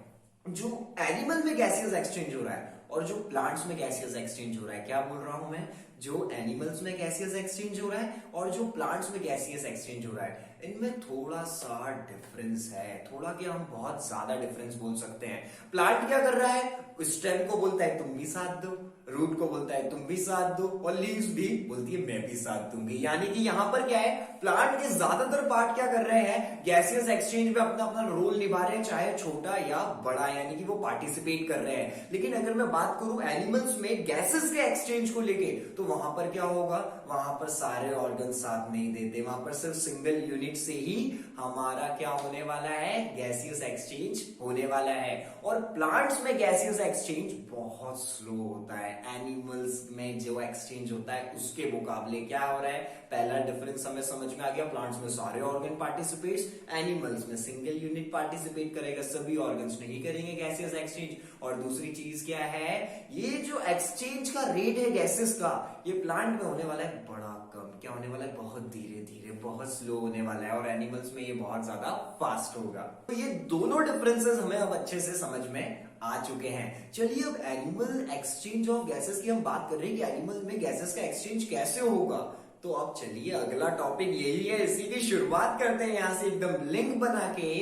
जो एनिमल में गैसियस एक्सचेंज हो रहा है और जो प्लांट्स में गैसियस एक्सचेंज हो रहा है, क्या बोल रहा हूं मैं, जो एनिमल्स में गैसियस एक्सचेंज हो रहा है और जो प्लांट्स में गैसियस एक्सचेंज हो रहा है, इनमें थोड़ा सा डिफरेंस है। थोड़ा क्या, हम बहुत ज्यादा डिफरेंस बोल सकते हैं। प्लांट क्या कर रहा है, स्टेम को बोलता है तुम भी साथ दो, रूट को बोलता है तुम भी साथ दो, और लीव्स भी बोलती है मैं भी साथ दूंगी। यानी कि यहां पर क्या है, प्लांट के ज्यादातर पार्ट क्या कर रहे हैं, गैसियस एक्सचेंज में अपना अपना रोल निभा रहे हैं, चाहे छोटा या बड़ा, यानी कि वो पार्टिसिपेट कर रहे हैं। लेकिन अगर मैं बात करूं एनिमल्स में गैसेस के एक्सचेंज को लेके, तो वहां पर क्या होगा, वहां पर सारे ऑर्गन साथ नहीं देते, वहां पर सिर्फ सिंगल यूनिट से ही हमारा क्या होने वाला है, गैसियस एक्सचेंज होने वाला है। और प्लांट्स में गैसियस एक्सचेंज बहुत स्लो होता है। एनिमल्स में जो एक्सचेंज होता है उसके मुकाबले क्या हो रहा है, पहला डिफरेंस हमें समझ में आ गया, प्लांट्स में सारे ऑर्गन पार्टिसिपेट्स, एनिमल्स में सिंगल यूनिट पार्टिसिपेट करेगा, सभी ऑर्गन्स नहीं करेंगे गैसियस एक्सचेंज। और दूसरी चीज क्या है, ये जो एक्सचेंज का रेट है गैसेस का, ये प्लांट में होने वाला है बड़ा कम, क्या होने वाला है, बहुत धीरे धीरे, बहुत स्लो होने वाला है, और एनिमल्स में ये बहुत ज्यादा फास्ट होगा। तो ये दोनों डिफरेंसेस हमें अब अच्छे से समझ में आ चुके हैं। चलिए अब एनिमल एक्सचेंज ऑफ गैसेस की हम बात कर रहे हैं कि एनिमल में गैसेस का एक्सचेंज कैसे होगा। तो अब चलिए अगला टॉपिक यही है, इसी की शुरुआत करते हैं यहां से एकदम लिंक बना के,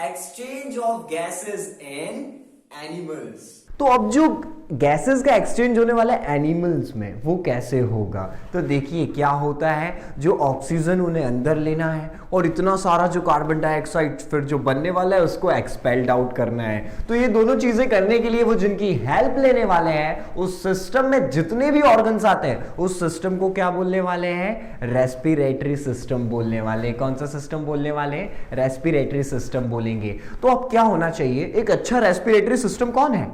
exchange of gases in animals. तो अब जो गैसेस का एक्सचेंज होने वाला है एनिमल्स में, वो कैसे होगा, तो देखिए क्या होता है, जो ऑक्सीजन उन्हें अंदर लेना है और इतना सारा जो कार्बन डाइऑक्साइड फिर जो बनने वाला है उसको एक्सपेल्ड आउट करना है। तो ये दोनों चीजें करने के लिए वो जिनकी हेल्प लेने वाले हैं, उस सिस्टम में जितने भी ऑर्गन्स आते हैं उस सिस्टम को क्या बोलने वाले हैं, रेस्पिरेटरी सिस्टम बोलने वाले। कौन सा सिस्टम बोलने वाले हैं, रेस्पिरेटरी सिस्टम बोलेंगे। तो अब क्या होना चाहिए, एक अच्छा रेस्पिरेटरी सिस्टम कौन है,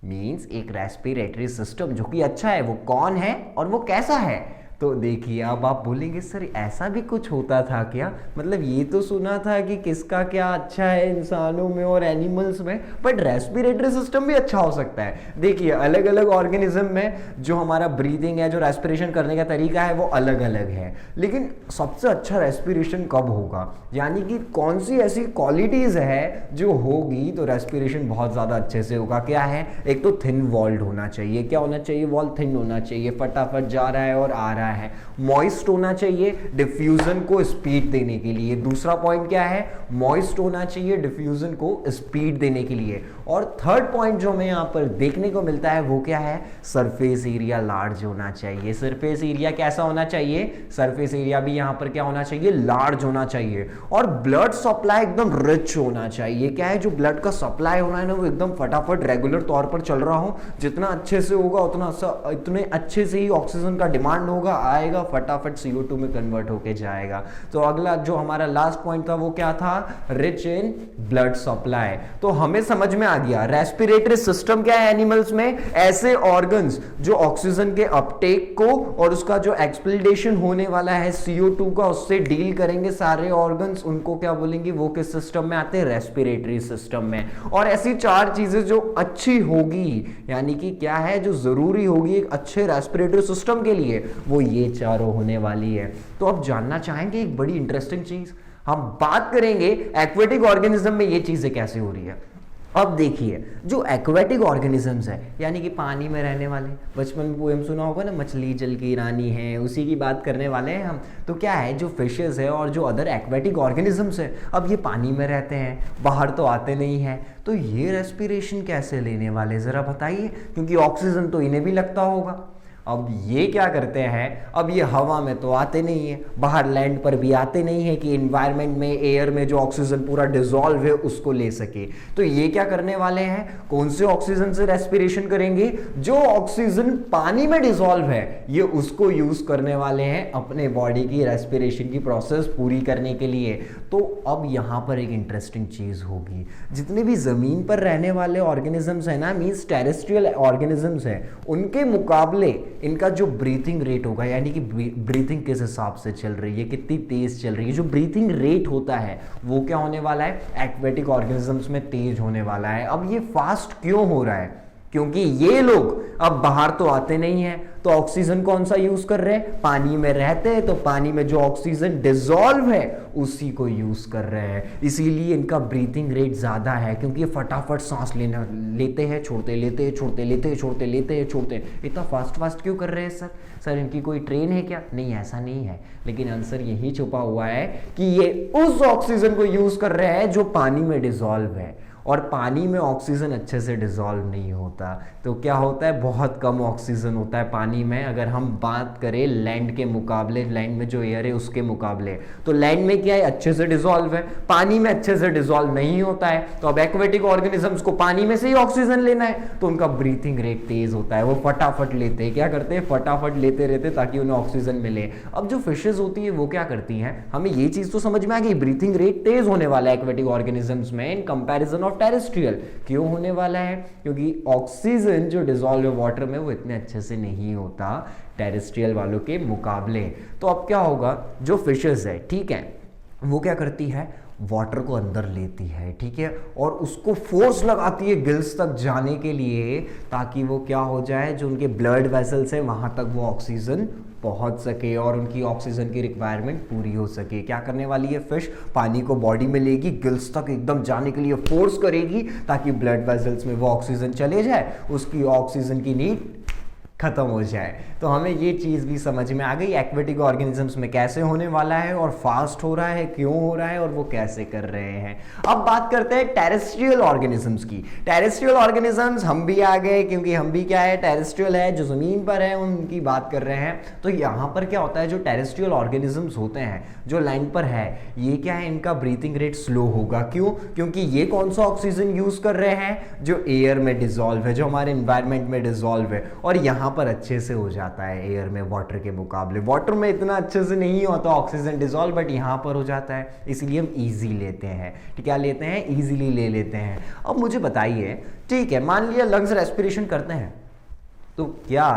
मीन्स एक रेस्पिरेटरी सिस्टम जो कि अच्छा है, वो कौन है और वो कैसा है। तो देखिए अब आप बोलेंगे सर ऐसा भी कुछ होता था क्या, मतलब ये तो सुना था कि किसका क्या अच्छा है इंसानों में और एनिमल्स में, बट रेस्पिरेटरी सिस्टम भी अच्छा हो सकता है। देखिए अलग अलग ऑर्गेनिज्म में जो हमारा ब्रीदिंग है, जो रेस्पिरेशन करने का तरीका है वो अलग अलग है, लेकिन सबसे अच्छा रेस्पिरेशन कब होगा, यानी कि कौन सी ऐसी क्वालिटीज है जो होगी तो रेस्पिरेशन बहुत ज़्यादा अच्छे से होगा। क्या है, एक तो थिन वॉल्ड होना चाहिए, क्या होना चाहिए, वॉल थिन होना चाहिए, फटाफट जा रहा है और आ रहा है, मॉइस्ट होना चाहिए डिफ्यूजन को स्पीड देने के लिए। दूसरा पॉइंट क्या है, मॉइस्ट होना चाहिए डिफ्यूजन को स्पीड देने के लिए। और थर्ड पॉइंट जो हमें यहां पर देखने को मिलता है वो क्या है, सरफेस एरिया लार्ज होना चाहिए। सरफेस एरिया कैसा होना चाहिए, सरफेस एरिया भी यहां पर क्या होना चाहिए, लार्ज होना चाहिए। और ब्लड सप्लाई एकदम रिच होना चाहिए। क्या है, जो ब्लड का सप्लाई होना है ना वो एकदम फटाफट रेगुलर तौर पर चल रहा हो, जितना अच्छे से होगा उतने अच्छे से ही ऑक्सीजन का डिमांड होगा, आएगा फटाफट CO2 में कन्वर्ट होके जाएगा। तो अगला जो हमारा लास्ट पॉइंट था वो क्या था, रिच इन ब्लड सप्लाई। तो हमें समझ में आ गया रेस्पिरेटरी सिस्टम क्या है एनिमल्स में, ऐसे ऑर्गन्स जो ऑक्सीजन के अपटेक को और उसका जो एक्सपेल्डेशन होने वाला है CO2 का उससे डील करेंगे सारे ऑर्गन्स, उनको क्या बोलेंगे, वो किस सिस्टम में आते हैं, रेस्पिरेटरी सिस्टम में। और ऐसी चार चीजें जो अच्छी होगी, यानी कि क्या है जो जरूरी होगी एक अच्छे रेस्पिरेटरी सिस्टम के लिए, वो ये चारों होने वाली है। तो अब जानना चाहेंगे एक बड़ी इंटरेस्टिंग चीज, हम बात करेंगे एक्वेटिक ऑर्गेनिज्म में ये चीजें कैसे हो रही है। अब देखिए जो एक्वेटिक ऑर्गेनिजम्स है, यानी कि पानी में रहने वाले, बचपन में पोएम सुना होगा ना, मछली जल की रानी है, उसी की बात करने वाले हैं हम। तो क्या है, जो फिशेस है और जो अदर एक्वेटिक ऑर्गेनिजम्स है, अब ये पानी में रहते हैं, बाहर तो आते नहीं हैं, तो ये रेस्पिरेशन कैसे लेने वाले, जरा बताइए, क्योंकि ऑक्सीजन तो इन्हें भी लगता होगा। अब ये क्या करते हैं, अब ये हवा में तो आते नहीं है, बाहर लैंड पर भी आते नहीं है कि एनवायरनमेंट में, एयर में जो ऑक्सीजन पूरा डिसॉल्व है उसको ले सके। तो ये क्या करने वाले हैं, कौन से ऑक्सीजन से रेस्पिरेशन करेंगे, जो ऑक्सीजन पानी में डिसॉल्व है ये उसको यूज करने वाले हैं अपने बॉडी की रेस्पिरेशन की प्रोसेस पूरी करने के लिए। तो अब यहां पर एक इंटरेस्टिंग चीज होगी, जितने भी जमीन पर रहने वाले ऑर्गेनिजम्स है ना, मींस टेरेस्ट्रियल ऑर्गेनिजम्स है, उनके मुकाबले इनका जो ब्रीथिंग रेट होगा, यानी कि ब्रीथिंग किस हिसाब से चल रही है, कितनी तेज चल रही है, जो ब्रीथिंग रेट होता है वो क्या होने वाला है, एक्वेटिक ऑर्गेनिजम्स में तेज होने वाला है। अब ये फास्ट क्यों हो रहा है, क्योंकि ये लोग अब बाहर तो आते नहीं है, तो ऑक्सीजन कौन सा यूज कर रहे हैं, पानी में रहते हैं तो पानी में जो ऑक्सीजन डिसॉल्व है उसी को यूज कर रहे हैं, इसीलिए इनका ब्रीथिंग रेट ज्यादा है, क्योंकि ये फटाफट सांस लेते हैं, छोड़ते, लेते हैं, छोड़ते, लेते हैं, छोड़ते, लेते हैं, छोड़ते। इतना फास्ट क्यों कर रहे हैं सर इनकी कोई ट्रेन है क्या? नहीं, ऐसा नहीं है, लेकिन आंसर यही छुपा हुआ है कि ये उस ऑक्सीजन को यूज कर रहे हैं जो पानी में डिसॉल्व है, और पानी में ऑक्सीजन अच्छे से डिसॉल्व नहीं होता। तो क्या होता है, बहुत कम ऑक्सीजन होता है पानी में, अगर हम बात करें लैंड के मुकाबले, लैंड में जो एयर है उसके मुकाबले। तो लैंड में क्या है, अच्छे से डिसॉल्व है, पानी में अच्छे से डिसॉल्व नहीं होता है। तो अब एक्वेटिक ऑर्गेनिजम्स को पानी में से ही ऑक्सीजन लेना है, तो उनका ब्रीथिंग रेट तेज होता है, वो फटाफट लेते हैं, क्या करते हैं, फटाफट लेते रहते ताकि उन्हें ऑक्सीजन मिले। अब जो फिशेज होती है वो क्या करती हैं, हमें ये चीज तो समझ में आ गई, ब्रीथिंग रेट तेज होने वाला है एक्वेटिक ऑर्गेनिजम्स में इन कंपैरिजन ऑफ टेरेस्ट्रियल। क्यों होने वाला है, क्योंकि ऑक्सीजन जो डिसॉल्व है वाटर में वो इतने अच्छे से नहीं होता टेरेस्ट्रियल वालों के मुकाबले। तो अब क्या होगा, जो फिशेस है, ठीक है, वो क्या करती है, वाटर को अंदर लेती है, ठीक है, और उसको फोर्स लगाती है गिल्स तक जाने के लिए, ताकि वो क्या हो जाए, जो उनके ब्लड वेसल्स है वहां तक वो ऑक्सीजन पहुंच सके और उनकी ऑक्सीजन की रिक्वायरमेंट पूरी हो सके। क्या करने वाली है फिश, पानी को बॉडी में लेगी, गिल्स तक एकदम जाने के लिए फोर्स करेगी ताकि ब्लड वेसल्स में वो ऑक्सीजन चले जाए, उसकी ऑक्सीजन की नीड खत्म हो जाए। तो हमें ये चीज भी समझ में आ गई एक्वेटिक ऑर्गेनिजम्स में कैसे होने वाला है, और फास्ट हो रहा है, क्यों हो रहा है, और वो कैसे कर रहे हैं। अब बात करते हैं टेरेस्ट्रियल ऑर्गेनिजम्स की। टेरेस्ट्रियल ऑर्गेनिजम्स हम भी आ गए, क्योंकि हम भी क्या है, टेरेस्ट्रियल है, जो जमीन पर है उनकी बात कर रहे हैं। तो यहां पर क्या होता है, जो टेरेस्ट्रियल ऑर्गेनिजम्स होते हैं जो लैंड पर है, ये क्या है, इनका ब्रीथिंग रेट स्लो होगा। क्यों, क्योंकि ये कौन सा ऑक्सीजन यूज कर रहे हैं, जो एयर में डिसॉल्व है, जो हमारे एनवायरमेंट में डिसॉल्व है, और यहां पर अच्छे से हो जाता है एयर में वाटर के मुकाबले। वाटर में इतना अच्छे से नहीं होता ऑक्सीजन डिसॉल्व, बट यहां पर हो जाता है, इसलिए हम इजी लेते हैं। ठीक, क्या लेते हैं, इजीली ले लेते हैं। अब मुझे बताइए, ठीक है, मान लिया लंग्स रेस्पिरेशन करते हैं, तो क्या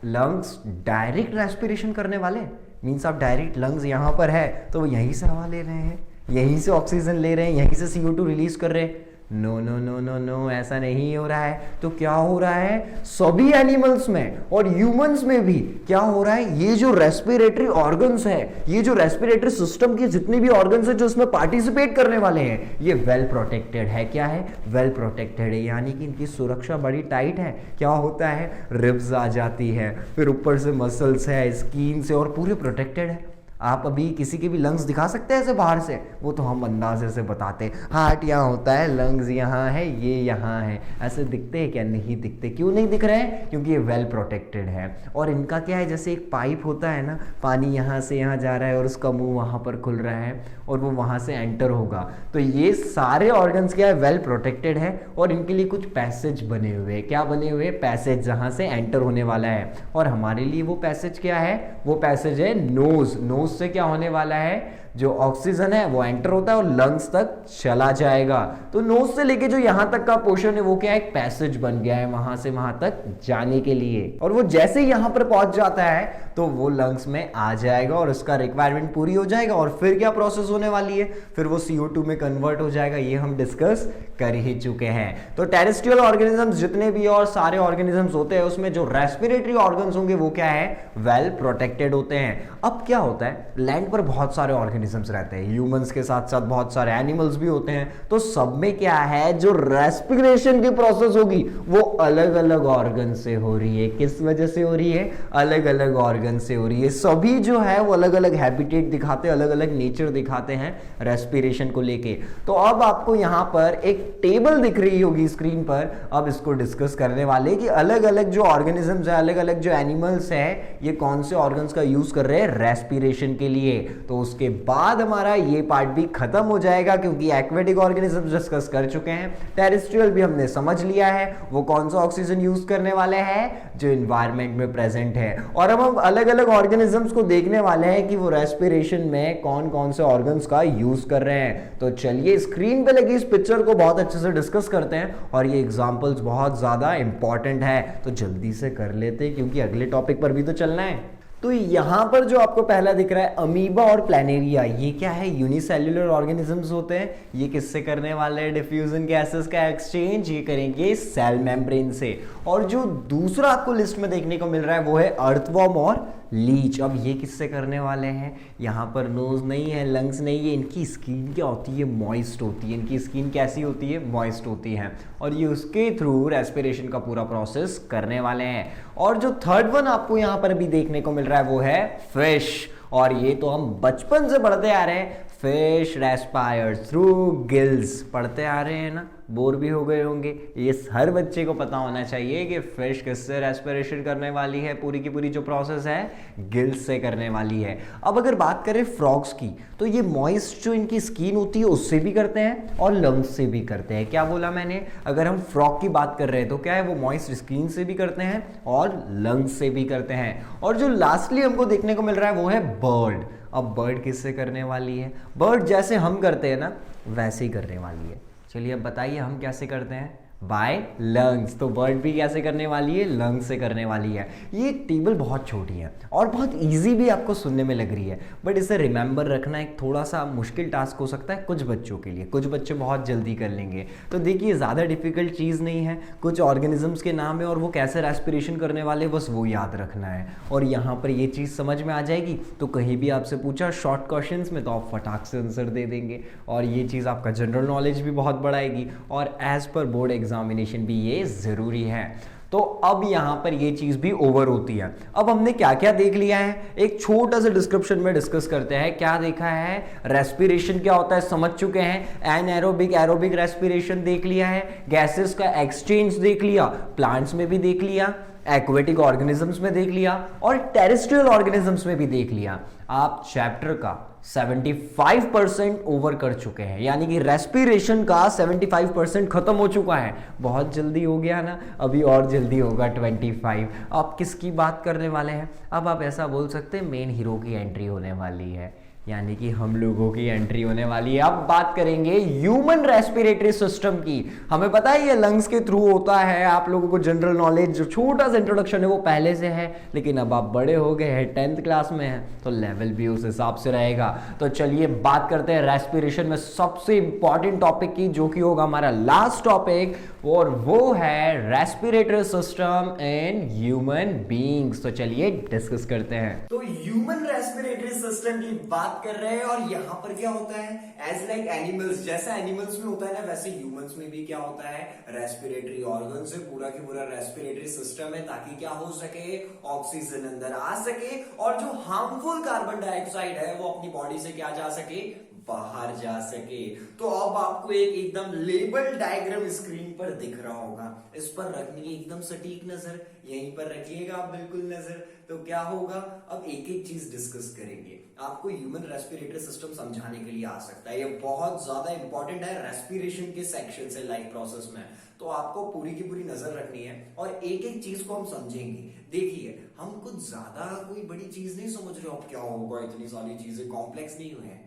लंग्स डायरेक्ट रेस्पिरेशन करने वाले, मीन्स आप डायरेक्ट लंग्स यहां पर है तो वो यहीं से हवा ले रहे हैं, यहीं से ऑक्सीजन ले रहे हैं, यहीं से CO2 रिलीज कर रहे हैं? No no no no no, ऐसा नहीं हो रहा है। तो क्या हो रहा है, सभी एनिमल्स में और ह्यूमंस में भी क्या हो रहा है, ये जो रेस्पिरेटरी ऑर्गन्स है, ये जो रेस्पिरेटरी सिस्टम के जितने भी ऑर्गन्स है जो इसमें पार्टिसिपेट करने वाले हैं, ये वेल प्रोटेक्टेड है। क्या है, वेल प्रोटेक्टेड है, यानी कि इनकी सुरक्षा बड़ी टाइट है। क्या होता है, रिब्स आ जाती है, फिर ऊपर से मसल्स है, स्किन से, और पूरे प्रोटेक्टेड है। आप अभी किसी के भी लंग्स दिखा सकते हैं ऐसे बाहर से, वो तो हम अंदाजे से बताते हैं, हार्ट यहाँ होता है, लंग्स यहाँ है, ये यहाँ है, ऐसे दिखते हैं क्या? नहीं दिखते। क्यों नहीं दिख रहे हैं? क्योंकि ये वेल प्रोटेक्टेड है। और इनका क्या है, जैसे एक पाइप होता है ना, पानी यहाँ से यहाँ जा रहा है और उसका मुंह वहाँ पर खुल रहा है और वो वहाँ से एंटर होगा। तो ये सारे ऑर्गन्स क्या है, वेल प्रोटेक्टेड है, और इनके लिए कुछ पैसेज बने हुए हैं। क्या बने हुए? पैसेज, जहाँ से एंटर होने वाला है। और हमारे लिए वो पैसेज क्या है? वो पैसेज है नोज। नोज से क्या होने वाला है, जो ऑक्सीजन है वो एंटर होता है और लंग्स तक चला जाएगा। तो नोज से लेके जो यहां तक का पोर्शन है वो क्या है, एक पैसेज बन गया है वहां से वहां तक जाने के लिए। और वो जैसे ही यहां पर पहुंच जाता है तो वो लंग्स में आ जाएगा और उसका रिक्वायरमेंट पूरी हो जाएगा। और फिर क्या प्रोसेस होने वाली है, फिर वो CO2 में कन्वर्ट हो जाएगा। ये हम डिस्कस कर ही चुके हैं। तो टेरेस्ट्रियल ऑर्गेनिजम्स जितने भी और सारे ऑर्गेनिजम्स होते हैं, उसमें जो रेस्पिरेटरी ऑर्गन्स होंगे वो क्या है, वेल प्रोटेक्टेड होते हैं। अब क्या होता है, लैंड पर बहुत सारे ऑर्गेनिजम्स रहते हैं, ह्यूमंस के साथ साथ बहुत सारे एनिमल्स भी होते हैं। तो सब में क्या है, जो रेस्पिरेशन की प्रोसेस होगी वो अलग अलग ऑर्गन से हो रही है। किस वजह से हो रही है? अलग अलग ऑर्गन ऑर्गन से हो रही है। सभी जो है वो अलग अलग हैबिटेट दिखाते हैं, अलग अलग नेचर दिखाते हैं रेस्पिरेशन को लेके। तो अब आपको यहाँ पर एक टेबल दिख रही होगी स्क्रीन पर, अब इसको डिस्कस करने वाले कि अलग अलग जो ऑर्गेनिजम्स है, अलग अलग जो एनिमल्स है, ये कौन से ऑर्गन्स का यूज कर रहे हैं रेस्पिरेशन के लिए। तो उसके बाद हमारा ये पार्ट भी खत्म हो जाएगा, क्योंकि एक्वेटिक ऑर्गेनिजम्स डिस्कस कर चुके हैं, टेरेस्ट्रियल भी हमने समझ लिया है वो कौन सा ऑक्सीजन यूज करने वाले हैं जो एनवायरनमेंट में प्रेजेंट है। और अब हम अलग अलग ऑर्गेनिजम्स को देखने वाले हैं कि वो रेस्पिरेशन में कौन कौन से ऑर्गन्स का यूज कर रहे हैं। तो चलिए स्क्रीन पे लगी इस पिक्चर को बहुत अच्छे से डिस्कस करते हैं, और ये एग्जांपल्स बहुत ज्यादा इंपॉर्टेंट है, तो जल्दी से कर लेते हैं क्योंकि अगले टॉपिक पर भी तो चलना है। तो यहां पर जो आपको पहला दिख रहा है अमीबा और प्लैनेरिया, ये क्या है? यूनिसेल्युलर ऑर्गेनिजम्स होते हैं। ये किससे करने वाले हैं डिफ्यूजन गैसेस का एक्सचेंज? ये करेंगे सेल मेम्ब्रेन से। और जो दूसरा आपको लिस्ट में देखने को मिल रहा है वो है अर्थवर्म और लीच। अब ये किससे करने वाले हैं? यहाँ पर नोज नहीं है, लंग्स नहीं है, इनकी स्किन क्या होती है? मॉइस्ट होती है। इनकी स्किन कैसी होती है? मॉइस्ट होती है, और ये उसके थ्रू रेस्पिरेशन का पूरा प्रोसेस करने वाले हैं। और जो थर्ड वन आपको यहाँ पर भी देखने को मिल रहा है वो है फिश, और ये तो हम बचपन से पढ़ते आ रहे हैं, फिश रेस्पायर्स थ्रू गिल्स, पढ़ते आ रहे हैं ना, बोर भी हो गए होंगे। ये हर बच्चे को पता होना चाहिए कि फिश किससे रेस्पिरेशन करने वाली है, पूरी की पूरी जो प्रोसेस है गिल्स से करने वाली है। अब अगर बात करें फ्रॉग्स की, तो ये मॉइस्ट जो इनकी स्किन होती है उससे भी करते हैं और लंग्स से भी करते हैं। क्या बोला मैंने? अगर हम फ्रॉग की बात कर रहे हैं तो क्या है, वो मॉइस्ट स्किन से भी करते हैं और लंग्स से भी करते हैं। और जो लास्टली हमको देखने को मिल रहा है वो है बर्ड। अब बर्ड किससे करने वाली है? बर्ड जैसे हम करते हैं ना वैसे ही करने वाली है। चलिए अब बताइए हम कैसे करते हैं? By lungs. तो बर्ड भी कैसे करने वाली है? लंग्स से करने वाली है। ये टेबल बहुत छोटी है और बहुत इजी भी आपको सुनने में लग रही है, बट इसे रिमेंबर रखना एक थोड़ा सा मुश्किल टास्क हो सकता है कुछ बच्चों के लिए। कुछ बच्चे बहुत जल्दी कर लेंगे। तो देखिए ज़्यादा डिफिकल्ट चीज़ नहीं है, कुछ ऑर्गेनिजम्स के नाम है और वो कैसे रेस्पिरेशन करने वाले, बस वो याद रखना है। और यहाँ पर ये चीज़ समझ में आ जाएगी तो कहीं भी आपसे पूछा शॉर्ट क्वेश्चंस में तो आप फटाक से आंसर दे देंगे, और ये चीज़ आपका जनरल नॉलेज भी बहुत बढ़ाएगी, और एज पर बोर्ड एग्जामिनेशन भी ये ज़रूरी है। तो अब यहां पर ये चीज भी ओवर होती है। अब हमने क्या क्या देख लिया है, एक छोटा सा डिस्क्रिप्शन में डिस्कस करते हैं। क्या देखा है? रेस्पिरेशन क्या होता है समझ चुके हैं, एनएरोबिक एरोबिक रेस्पिरेशन देख लिया है, गैसेस का एक्सचेंज देख लिया, प्लांट्स में भी देख लिया, एक्वेटिक ऑर्गेनिजम्स में देख लिया, और टेरेस्ट्रियल ऑर्गेनिजम्स में भी देख लिया। आप चैप्टर का 75% ओवर कर चुके हैं, यानी कि रेस्पिरेशन का 75% खत्म हो चुका है। बहुत जल्दी हो गया ना, अभी और जल्दी होगा 25। आप किसकी बात करने वाले हैं? अब आप ऐसा बोल सकते हैं मेन हीरो की एंट्री होने वाली है, यानी कि हम लोगों की एंट्री होने वाली है। अब बात करेंगे ह्यूमन रेस्पिरेटरी सिस्टम की। हमें पता है ये लंग्स के थ्रू होता है, आप लोगों को जनरल नॉलेज जो छोटा सा इंट्रोडक्शन है वो पहले से है, लेकिन अब आप बड़े हो गए हैं, 10th क्लास में हैं, तो लेवल भी उस हिसाब से रहेगा। तो चलिए बात करते हैं रेस्पिरेशन में सबसे इंपॉर्टेंट टॉपिक की, जो कि होगा हमारा लास्ट टॉपिक, और वो है respiratory system in human beings. तो चलिए डिस्कस करते हैं। तो ह्यूमन रेस्पिरेटरी सिस्टम की बात कर रहे हैं, और यहां पर क्या होता है, एज लाइक एनिमल्स, जैसा एनिमल्स में होता है ना वैसे ह्यूमंस में भी क्या होता है, रेस्पिरेटरी ऑर्गन से पूरा की पूरा रेस्पिरेटरी सिस्टम है, ताकि क्या हो सके, ऑक्सीजन अंदर आ सके, और जो हार्मफुल कार्बन डाइऑक्साइड है वो अपनी बॉडी से क्या जा सके, बाहर जा सके। तो अब आपको एक एकदम लेबल डायग्राम स्क्रीन पर दिख रहा होगा, इस पर रखनी एकदम सटीक नजर, यहीं पर रखिएगा आप बिल्कुल नजर। तो क्या होगा, अब एक एक चीज डिस्कस करेंगे, आपको ह्यूमन रेस्पिरेटरी सिस्टम समझाने के लिए आ सकता है, ये बहुत ज्यादा इंपॉर्टेंट है रेस्पिरेशन के सेक्शन से लाइफ प्रोसेस में। तो आपको पूरी की पूरी नजर रखनी है और एक एक चीज को हम समझेंगे। देखिए हम कुछ ज्यादा कोई बड़ी चीज नहीं समझ रहे, अब क्या होगा, इतनी सारी चीजें कॉम्प्लेक्स नहीं हुए हैं।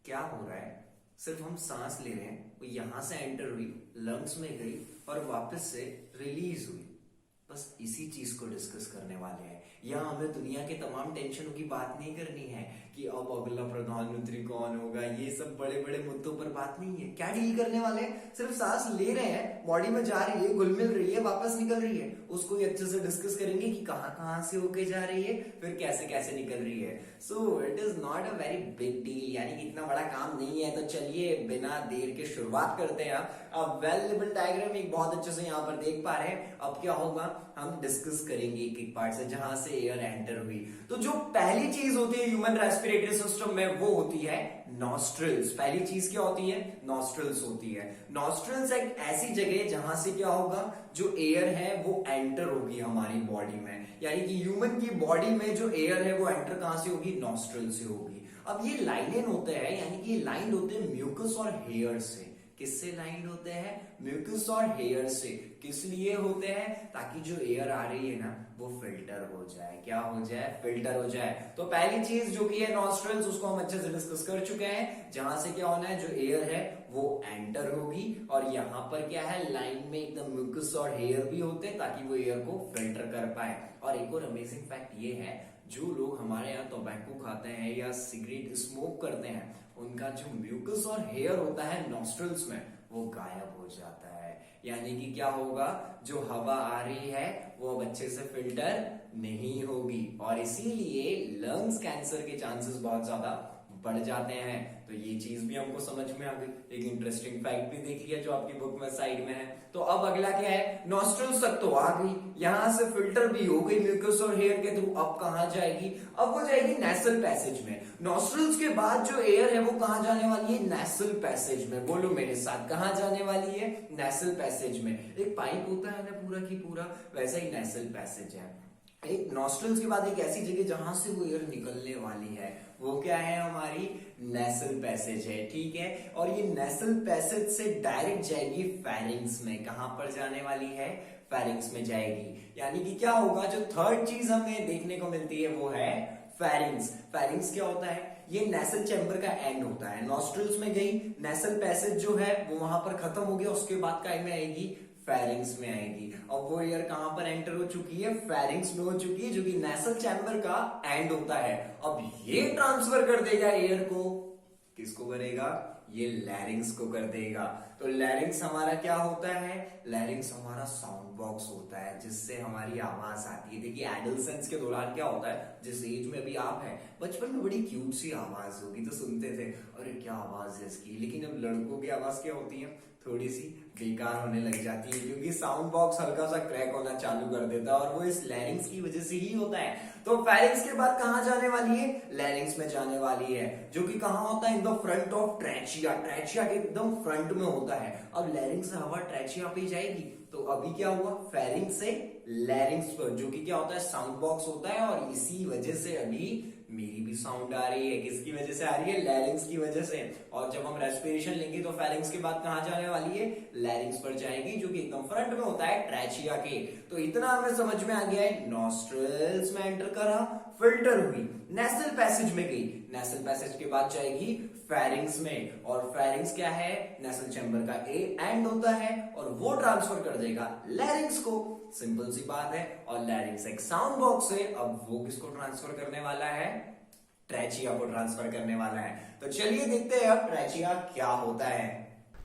क्या हो रहा है, सिर्फ हम सांस ले रहे हैं, वो यहां से एंटर हुई, लंग्स में गई और वापस से रिलीज हुई, बस इसी चीज को डिस्कस करने वाले हैं। यहाँ हमें दुनिया के तमाम टेंशनों की बात नहीं करनी है कि अब अगला प्रधानमंत्री कौन होगा, ये सब बड़े बड़े मुद्दों पर बात नहीं है। क्या डील करने वाले हैं, सिर्फ सांस ले रहे हैं, बॉडी में जा रही है, घुल मिल रही है, वापस निकल रही है, उसको ही अच्छे से डिस्कस करेंगे कि कहाँ कहाँ से होके जा रही है, फिर कैसे कैसे निकल रही है। So it is not a very big deal, यानी कि इतना बड़ा काम नहीं है। तो चलिए बिना देर के शुरुआत करते हैं। अब वेल लेबल डायग्राम एक बहुत अच्छे से यहाँ पर देख पा रहे हैं। अब क्या होगा, हम डिस्कस करेंगे एक एक पार्ट से जहां से एयर एंटर हुई। तो जो पहली चीज होती है ह्यूमन रेस्पिरेटरी सिस्टम में वो होती है नॉस्ट्रिल्स। पहली चीज क्या होती है? नॉस्ट्रिल्स होती है। नॉस्ट्रिल्स एक ऐसी जगह जहां से क्या होगा, जो एयर है वो एंटर होगी हमारी बॉडी में, यानी कि ह्यूमन की बॉडी में जो एयर है वो एंटर कहां से होगी? नॉस्ट्रिल से होगी। अब ये लाइनें होते हैं, यानी कि लाइन होते हैं म्यूकस और हेयर से। किससे लाइन होते हैं? म्यूकस और हेयर से। किस लिए होते हैं? ताकि जो एयर आ रही है ना वो फिल्टर हो जाए। क्या हो जाए? फिल्टर हो जाए। तो पहली चीज जो कि है नॉस्ट्रिल्स, उसको हम अच्छे से डिस्कस कर चुके हैं, जहां से क्या होना है, जो एयर है वो एंटर होगी। और यहां पर क्या है, लाइन में एकदम म्यूकस और हेयर भी होते हैं ताकि वो एयर को फिल्टर कर पाए। और एक और अमेजिंग फैक्ट ये है, जो लोग हमारे यहाँ टोबैको खाते हैं या सिगरेट स्मोक करते हैं, उनका जो म्यूकस और हेयर होता है नॉस्ट्रिल्स में वो गायब हो जाता है। यानी कि क्या होगा, जो हवा आ रही है वो अब अच्छे से फिल्टर नहीं होगी, और इसीलिए लंग्स कैंसर के चांसेस बहुत ज्यादा बढ़ जाते हैं। तो ये चीज भी हमको समझ में आ गई। एक इंटरेस्टिंग फैक्ट भी देख लिया जो आपकी बुक में साइड में है। तो अब अगला क्या है, नॉस्ट्रिल्स तक तो आ गई, यहां से फिल्टर भी हो गई म्यूकस और हेयर के थ्रू। अब कहां जाएगी? अब वो जाएगी नेसल पैसेज में। नॉस्ट्रिल्स के बाद जो एयर है वो कहां जाने वाली है? नेसल पैसेज में। बोलो मेरे साथ, कहां जाने वाली है? नेसल पैसेज में। एक पाइप होता है ना पूरा की पूरा, वैसा ही नेसल पैसेज है। एक नॉस्ट्रिल्स के बाद एक ऐसी जगह जहां से वो एयर निकलने वाली है, वो क्या है? हमारी नेसल पैसेज है। ठीक है, और ये नेसल पैसेज से डायरेक्ट जाएगी फेरिंग्स में। कहां पर जाने वाली है? फेरिंग्स में जाएगी। यानी कि क्या होगा, जो थर्ड चीज हमें देखने को मिलती है वो है फेरिंग्स। फेरिंग्स क्या होता है? ये नेसल चैम्बर का एंड होता है। नॉस्ट्रिल्स में गई, नेसल पैसेज जो है वो वहां पर खत्म हो गया, उसके बाद काय में आएगी? फेरिंग्स में आएगी। और वो एयर कहां पर एंटर हो चुकी है? फेरिंग्स में हो चुकी है, जो कि नेसल चैम्बर का एंड होता है। अब ये ट्रांसफर कर देगा एयर को, किसको करेगा? ये लैरिंग्स को कर देगा। तो लैरिंग्स हमारा क्या होता है? लैरिंग्स हमारा साउंड बॉक्स होता है, जिससे हमारी आवाज आती है। देखिए एडोलसेंस के दौरान क्या होता है, जिस एज में अभी आप हैं, बचपन में बड़ी क्यूट सी आवाज होगी तो सुनते थे, अरे क्या आवाज है इसकी। लेकिन अब लड़कों की आवाज क्या होती है? थोड़ी सी बेकार होने लग जाती है, क्योंकि साउंड बॉक्स हल्का सा क्रैक होना चालू कर देता है, और वो इस लैरिंग्स की वजह से ही होता है। तो फेरिंग्स के बाद कहां जाने वाली है? लैरिंग्स में जाने वाली है, जो कि कहां होता है? In the front of trachea. Trachea के एकदम फ्रंट में होता है। अब लैरिंग्स से हवा ट्रैचिया पे जाएगी, तो अभी क्या हुआ? फेरिंग्स से लैरिंग्स पर, जो कि क्या होता है? साउंड बॉक्स होता है। और इसी वजह से अभी मेरी भी साउंड आ रही है। किसकी वजह से आ रही है? लैरिंग्स की वजह से। और जब हम रेस्पिरेशन लेंगे तो फेरिंग्स के बाद कहां जाने वाली है? लैरिंग्स पर जाएगी, जो कि एकदम फ्रंट में होता है ट्रैचिया के। तो इतना हमें समझ में आ गया है। नॉस्ट्रिल्स में एंटर करा, फिल्टर हुई, नेसल पैसेज में गई, नेसल पैसेज के बाद जाएगी फेरिंग्स में। और फेरिंग्स क्या है? नेसल चैम्बर का एंड होता है, और वो ट्रांसफर कर देगा लैरिंग्स को। सिंपल सी बात है। और लैरिंग्स एक साउंड बॉक्स है, अब वो किसको ट्रांसफर करने वाला है? ट्रैचिया को ट्रांसफर करने वाला है। तो चलिए देखते हैं अब ट्रैचिया क्या होता है।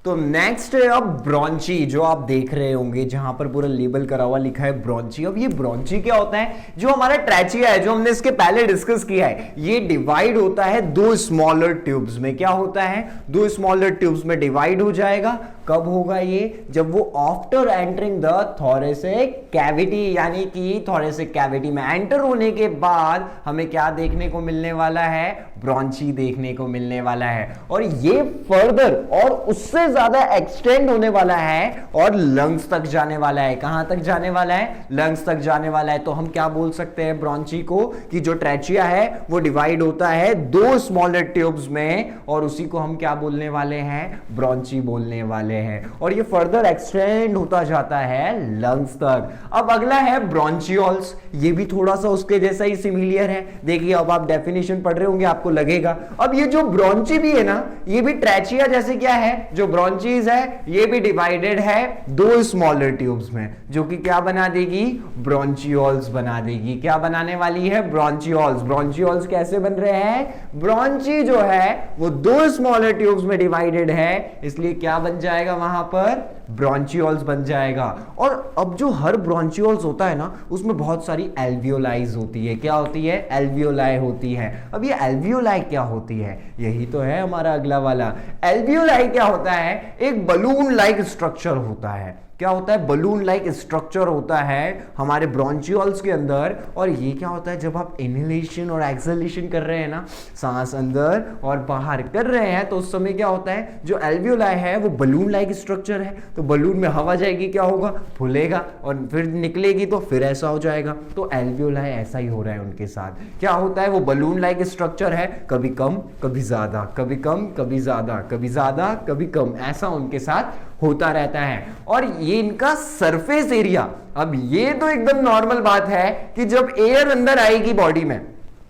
तो नेक्स्ट है अब ब्रोंची, जो आप देख रहे होंगे जहां पर पूरा लेबल करा हुआ लिखा है ब्रोंची। अब ये ब्रोंची क्या होता है? जो हमारा ट्रैचिया है, जो हमने इसके पहले डिस्कस किया है, ये डिवाइड होता है दो स्मॉलर ट्यूब्स में। क्या होता है? दो स्मॉलर ट्यूब्स में डिवाइड हो जाएगा। कब होगा ये? जब वो after entering the thoracic cavity, यानी कि थोरेसिक कैविटी में एंटर होने के बाद हमें क्या देखने को मिलने वाला है? ब्रोंची देखने को मिलने वाला है। और ये फर्दर और उससे ज्यादा एक्सटेंड होने वाला है और लंग्स तक जाने वाला है। कहां तक जाने वाला है? लंग्स तक जाने वाला है। तो हम क्या बोल सकते हैं ब्रोंची को? कि जो ट्रैचिया है वो डिवाइड होता है दो स्मॉलर ट्यूब्स में, और उसी को हम क्या बोलने वाले हैं? ब्रोंची बोलने वाले हैं। और ये फर्दर एक्सटेंड होता जाता है लंग्स तक। अब अगला है ब्रोंचियोल्स। ये भी थोड़ा सा उसके जैसा ही सिमिलियर है। देखिए अब आप डेफिनेशन पढ़ रहे होंगे, आपको लगेगा। अब ये जो ब्रोंची भी है ना, ये भी ट्रैचिया जैसे क्या है? जो ब्रोंचीज है ये भी डिवाइडेड है दो स्मॉलर ट्यूब्स में, जो कि क्या बना देगी? ब्रोंचियोल्स बना देगी। क्या बनाने वाली है? ब्रोंचियोल्स। ब्रोंचियोल्स कैसे बन रहे हैं? ब्रोंची जो है वो दो स्मॉलर ट्यूब्स में डिवाइडेड है, इसलिए क्या बन जाएगा वहां पर? ब्रोंचियोल्स बन जाएगा। और अब जो हर ब्रोंचियोल्स होता है ना, उसमें बहुत सारी एल्वियोलाइज होती है। क्या होती है? एल्वियोलाई होती है। अब ये एल्वियोलाई क्या होती है? यही तो है हमारा अगला वाला। एल्वियोलाई क्या होता है? एक बलून लाइक स्ट्रक्चर होता है। क्या होता है, बलून लाइक स्ट्रक्चर होता है हमारे ब्रोंचियोल्स के अंदर। और ये क्या होता है, जब आप इनहेलेशन और एक्सहेलेशन कर रहे हैं ना, सांस अंदर और बाहर कर रहे हैं, तो उस समय क्या होता है, जो एल्वियोलाई है वो बलून लाइक स्ट्रक्चर है, तो बलून में हवा जाएगी, क्या होगा, फूलेगा और फिर निकलेगी तो फिर ऐसा हो जाएगा। तो एल्वियोलाई ऐसा ही हो रहा है उनके साथ। क्या होता है, वो बलून लाइक स्ट्रक्चर है, कभी कम कभी ज्यादा, कभी कम कभी ज्यादा, कभी ज्यादा कभी कम, ऐसा उनके साथ होता रहता है। और ये इनका सरफेस एरिया, अब ये तो एकदम नॉर्मल बात है कि जब एयर अंदर आएगी बॉडी में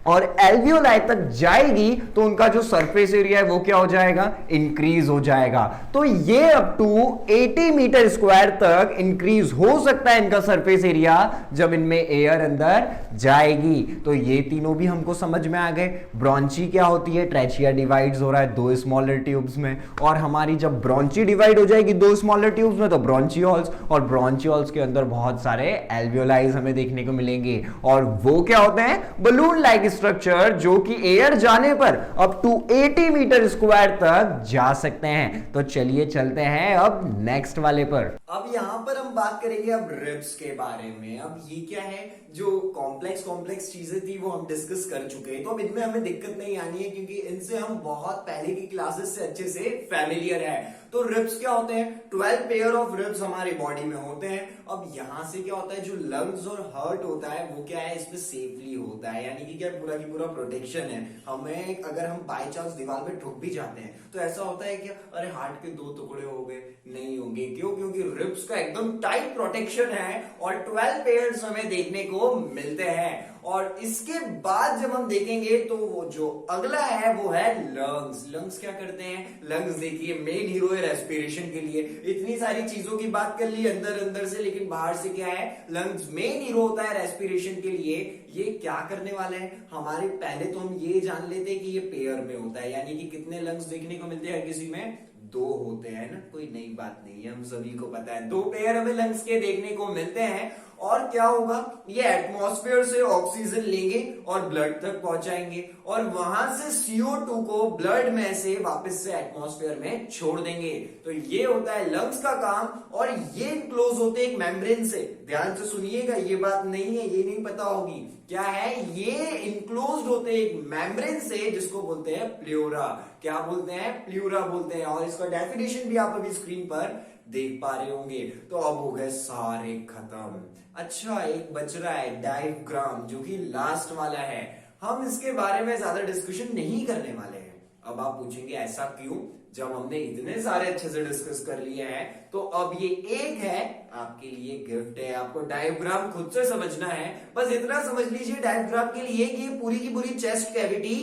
और एल्वियोलाई तक जाएगी तो उनका जो सरफेस एरिया है वो क्या हो जाएगा, इंक्रीज हो जाएगा। तो ये अप टू 80 मीटर स्क्वायर तक इंक्रीज हो सकता है इनका सरफेस एरिया जब इनमें एयर अंदर जाएगी। तो ये तीनों भी हमको समझ में आ गए। ब्रॉन्ची क्या होती है, ट्रेचिया डिवाइड्स हो रहा है दो स्मॉलर ट्यूब्स में, और हमारी जब ब्रॉन्ची डिवाइड हो जाएगी दो स्मॉलर ट्यूब्स में तो ब्रॉन्चियोल्स, और ब्रॉन्चियोल्स के अंदर बहुत सारे एल्वियोलाइज हमें देखने को मिलेंगे, और वो क्या होते हैं, बलून लाइक स्ट्रक्चर, जो कि एयर जाने पर अप टू 80 मीटर स्क्वायर तक जा सकते हैं। तो चलिए चलते हैं अब नेक्स्ट वाले पर। अब यहाँ पर हम बात करेंगे अब रिब्स के बारे में। अब ये क्या है, जो कॉम्प्लेक्स चीजें थी वो हम डिस्कस कर चुके हैं, तो अब इनमें हमें दिक्कत नहीं आनी है क्योंकि इनसे हम बहुत पहले की क्लासेस से अच्छे से फैमिलियर है। तो रिब्स क्या होते हैं, 12 पेयर ऑफ रिब्स हमारी बॉडी में होते हैं। अब यहां से क्या होता है, जो लंग्स और हार्ट होता है वो क्या है, इसमें सेफली होता है, यानी कि क्या पूरा की पूरा प्रोटेक्शन है। हमें अगर हम बाय चांस दीवार पे ठुक भी जाते हैं तो ऐसा होता है कि अरे हार्ट के 2 टुकड़े हो गए, नहीं होंगे। क्यों, क्योंकि रिब्स का एकदम टाइट प्रोटेक्शन है और 12 पेयर्स हमें देखने को मिलते हैं। और इसके बाद जब हम देखेंगे तो वो जो अगला है वो है लंग्स। लंग्स क्या करते हैं, लंग्स देखिए मेन हीरो है रेस्पिरेशन के लिए। इतनी सारी चीजों की बात कर ली अंदर अंदर से, लेकिन बाहर से क्या है, लंग्स मेन हीरो होता है रेस्पिरेशन के लिए। ये क्या करने वाले हैं, हमारे पहले तो हम ये जान लेते हैं कि ये पेयर में होता है, यानी कि कितने लंग्स देखने को मिलते हैं, हर किसी में 2 होते हैं ना, कोई नई बात नहीं है, हम सभी को पता है 2 पेयर हमें लंग्स के देखने को मिलते हैं। और क्या होगा, ये एटमॉस्फेयर से ऑक्सीजन लेंगे और ब्लड तक पहुंचाएंगे और वहां से CO2 को ब्लड में से वापस से एटमॉस्फेयर में छोड़ देंगे। तो ये होता है लंग्स का काम, और ये क्लोज होते हैं एक मेम्ब्रेन से। ध्यान से सुनिएगा, ये बात नहीं है, ये नहीं पता होगी क्या है, ये इनक्लोज्ड होते हैं एक मेम्ब्रेन से जिसको बोलते हैं प्ल्यूरा। क्या बोलते हैं, प्ल्यूरा बोलते हैं। और इसका डेफिनेशन भी आप अभी स्क्रीन पर देख पा रहे होंगे। तो अब हो गए सारे खत्म। अच्छा, एक बच रहा है डायफ्राम, जो कि लास्ट वाला है। हम इसके बारे में ज्यादा डिस्कशन नहीं करने वाले हैं। अब आप पूछेंगे ऐसा क्यों, जब हमने इतने सारे अच्छे से डिस्कस कर लिए हैं। तो अब ये एक है आपके लिए गिफ्ट है, आपको डायग्राम खुद से समझना है। बस इतना समझ लीजिए डायग्राम के लिए कि ये पूरी की पूरी चेस्ट कैविटी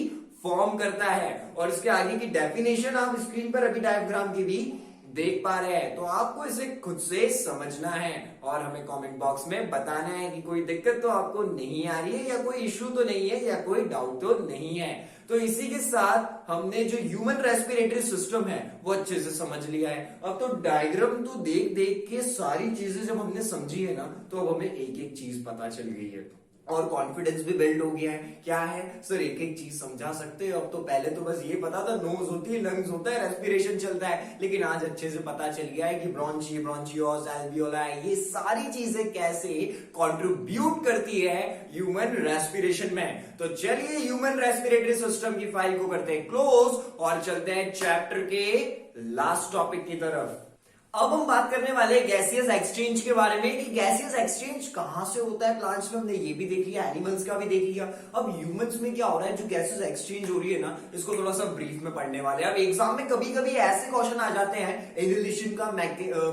फॉर्म करता है, और इसके आगे की डेफिनेशन आप स्क्रीन पर अभी डायग्राम की भी देख पा रहे हैं। तो आपको इसे खुद से समझना है और हमें कमेंट बॉक्स में बताना है कि कोई दिक्कत तो आपको नहीं आ रही है, या कोई इश्यू तो नहीं है, या कोई डाउट तो नहीं है। तो इसी के साथ हमने जो ह्यूमन रेस्पिरेटरी सिस्टम है वो अच्छे से समझ लिया है। अब तो डायग्राम तो देख देख के सारी चीजें जब हमने समझी है ना, तो अब हमें एक एक चीज पता चल गई है और कॉन्फिडेंस भी बिल्ड हो गया है। क्या है सर, एक एक चीज समझा सकते हो। अब तो पहले तो बस ये पता था नोज होती है, लंग्स होता है, रेस्पिरेशन चलता है, लेकिन आज अच्छे से पता चल गया है कि ब्रोंची, ब्रोंचियोस, एल्वियोलाई, ये सारी चीजें कैसे कंट्रीब्यूट करती है ह्यूमन रेस्पिरेशन में। तो चलिए ह्यूमन रेस्पिरेटरी सिस्टम की फाइल को करते हैं क्लोज और चलते हैं चैप्टर के लास्ट टॉपिक की तरफ। अब हम बात करने वाले गैसियस एक्सचेंज के बारे में कि गैसियस एक्सचेंज कहां से होता है। प्लांट्स में हमने ये भी देख लिया, एनिमल्स का भी देख लिया। अब ह्यूमंस में क्या हो रहा है, जो गैसियस एक्सचेंज हो रही है ना, इसको थोड़ा सा ब्रीफ में पढ़ने वाले हैं। अब एग्जाम में कभी कभी ऐसे क्वेश्चन आ जाते हैं, इनहेलेशन का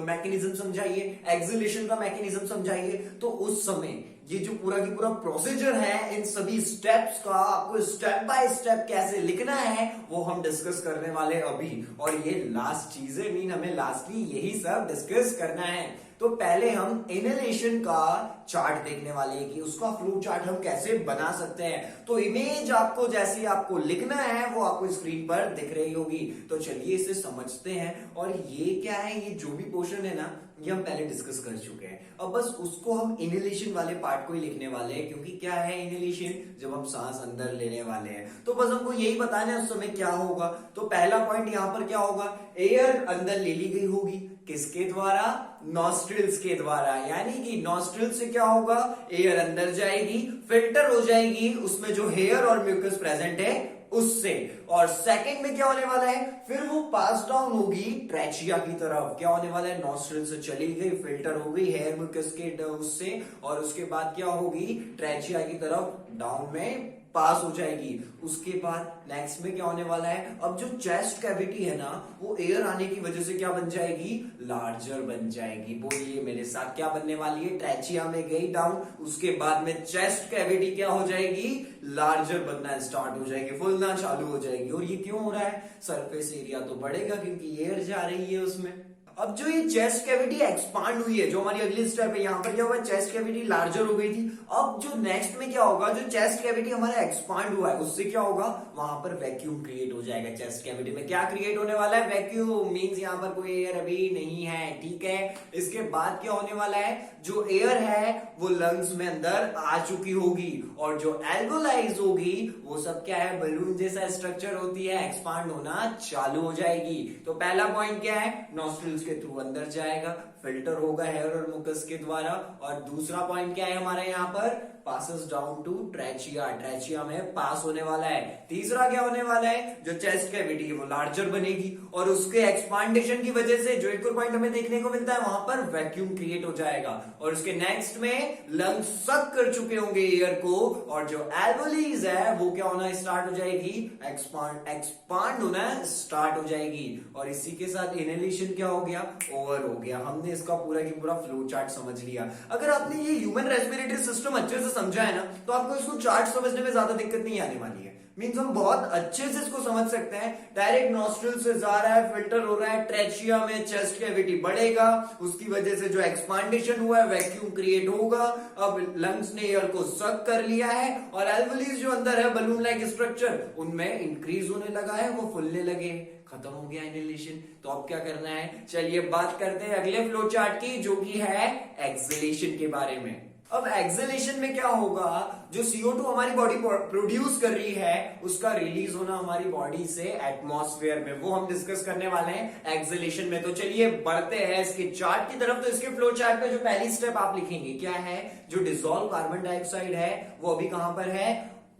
मैकेनिज्म समझाइए, एक्सहेलेशन का मैकेनिज्म समझाइए। तो उस समय ये जो पूरा की पूरा प्रोसीजर है, इन सभी स्टेप्स का आपको स्टेप बाय स्टेप कैसे लिखना है वो हम डिस्कस करने वाले अभी। और ये लास्ट चीज है, मीन हमें लास्टली यही सब डिस्कस करना है। तो पहले हम इनहेलेशन का चार्ट देखने वाले हैं कि उसका फ्लो चार्ट हम कैसे बना सकते हैं। तो इमेज आपको जैसी आपको लिखना है वो आपको स्क्रीन पर दिख रही होगी। तो चलिए इसे समझते हैं। और ये क्या है, ये जो भी पोर्शन है ना, ये हम पहले डिस्कस कर चुके हैं। अब बस उसको हम इनहेलेशन वाले पार्ट को ही लिखने वाले हैं, क्योंकि क्या है इनहेलेशन, जब हम सांस अंदर लेने वाले हैं। तो बस हमको यही बताना है उस समय क्या होगा। तो पहला पॉइंट यहां पर क्या होगा, एयर अंदर ले ली गई होगी, किसके द्वारा, नॉस्ट्रल नॉस्ट्रिल्स के द्वारा, यानी कि नॉस्ट्रिल से क्या होगा, एयर अंदर जाएगी, फिल्टर हो जाएगी उसमें जो हेयर और म्यूकस प्रेजेंट है उससे, और सेकंड में क्या होने वाला है, फिर वो पास डाउन होगी ट्रेचिया की तरफ। क्या होने वाला है, नॉस्ट्रिल से चली गई, फिल्टर हो गई हेयर म्यूकस के उससे, और उसके बाद क्या होगी, ट्रेचिया की तरफ डाउन में पास हो जाएगी। उसके बाद नेक्स्ट में क्या होने वाला है, अब जो चेस्ट कैविटी है ना, वो एयर आने की वजह से क्या बन जाएगी, लार्जर बन जाएगी। बोलिए मेरे साथ, क्या बनने वाली है, ट्रेचिया में गई डाउन, उसके बाद में चेस्ट कैविटी क्या हो जाएगी, लार्जर बनना स्टार्ट हो जाएगी, फूलना चालू हो जाएगी। और ये क्यों हो रहा है, सरफेस एरिया तो बढ़ेगा क्योंकि एयर जा रही है उसमें। अब जो ये चेस्ट कैविटी एक्सपांड हुई है, जो हमारी अगली स्टेप है, यहां पर क्या हुआ, चेस्ट कैविटी लार्जर हो गई थी। अब जो नेक्स्ट में क्या होगा, जो चेस्ट कैविटी हमारा एक्सपांड हुआ है उससे क्या होगा, वहां पर वैक्यूम क्रिएट हो जाएगा। चेस्ट कैविटी में क्या क्रिएट होने वाला है, वैक्यूम, मींस यहां पर कोई एयर अभी नहीं है, ठीक है। इसके बाद क्या होने वाला है, जो एयर है वो लंग्स में अंदर आ चुकी होगी, और जो एल्वेओलाइज होगी वो सब क्या है, बलून जैसा स्ट्रक्चर होती है, एक्सपांड होना चालू हो जाएगी। तो पहला पॉइंट क्या है, नॉस्ट्रिल्स के थ्रू अंदर जाएगा, फिल्टर होगा हेयर और मुकस के द्वारा, और दूसरा पॉइंट क्या है हमारे यहाँ पर, passes down to trachea, trachea में पास होने वाला है। तीसरा क्या होने वाला है, जो चेस्ट कैविटी है वो लार्जर बनेगी, और उसके एक्सपांडेशन की वजह से जो एक और पॉइंट हमें देखने को मिलता है, वहां पर वैक्यूम क्रिएट हो जाएगा, और उसके नेक्स्ट में लंग्स सक कर चुके होंगे एयर को, और जो एल्वेओलीज है वो क्या होना स्टार्ट हो जाएगी, एक्सपांड होना स्टार्ट हो जाएगी, और इसी के साथ इनहेलेशन क्या हो गया, ओवर हो गया। हमने इसका पूरा की पूरा फ्लो चार्ट समझ लिया। अगर आपने ये ह्यूमन रेस्पिरेटरी सिस्टम अच्छे से समझा है ना, तो आपको इसको चार्ट समझने में ज्यादा दिक्कत नहीं आने वाली है। मीन्स हम बहुत अच्छे से इसको समझ सकते हैं। डायरेक्ट नॉस्ट्रिल से जा रहा है, फिल्टर हो रहा है, ट्रेचिया में चेस्ट कैविटी बढ़ेगा, उसकी वजह से जो एक्सपांडेशन हुआ है वैक्यूम क्रिएट होगा। अब लंग्स ने एयर को सक कर लिया है, और एल्वेओलीज जो अंदर है बलून लाइक स्ट्रक्चर, उनमें इंक्रीज होने लगा है, वो फुलने लगे, खत्म हो गया इनहेलेशन। तो अब क्या करना है, चलिए बात करते हैं अगले फ्लो चार्ट की, जो कि है एक्सहेलेशन के बारे में। अब एक्सहेलेशन में क्या होगा, जो CO2 हमारी बॉडी प्रोड्यूस कर रही है उसका रिलीज होना हमारी बॉडी से एटमॉस्फेयर में, वो हम डिस्कस करने वाले हैं एक्सहेलेशन में। तो चलिए बढ़ते हैं इसके चार्ट की तरफ। तो इसके फ्लो चार्ट में जो पहली स्टेप आप लिखेंगे क्या है, जो डिसॉल्व कार्बन डाइऑक्साइड है वो अभी कहां पर है,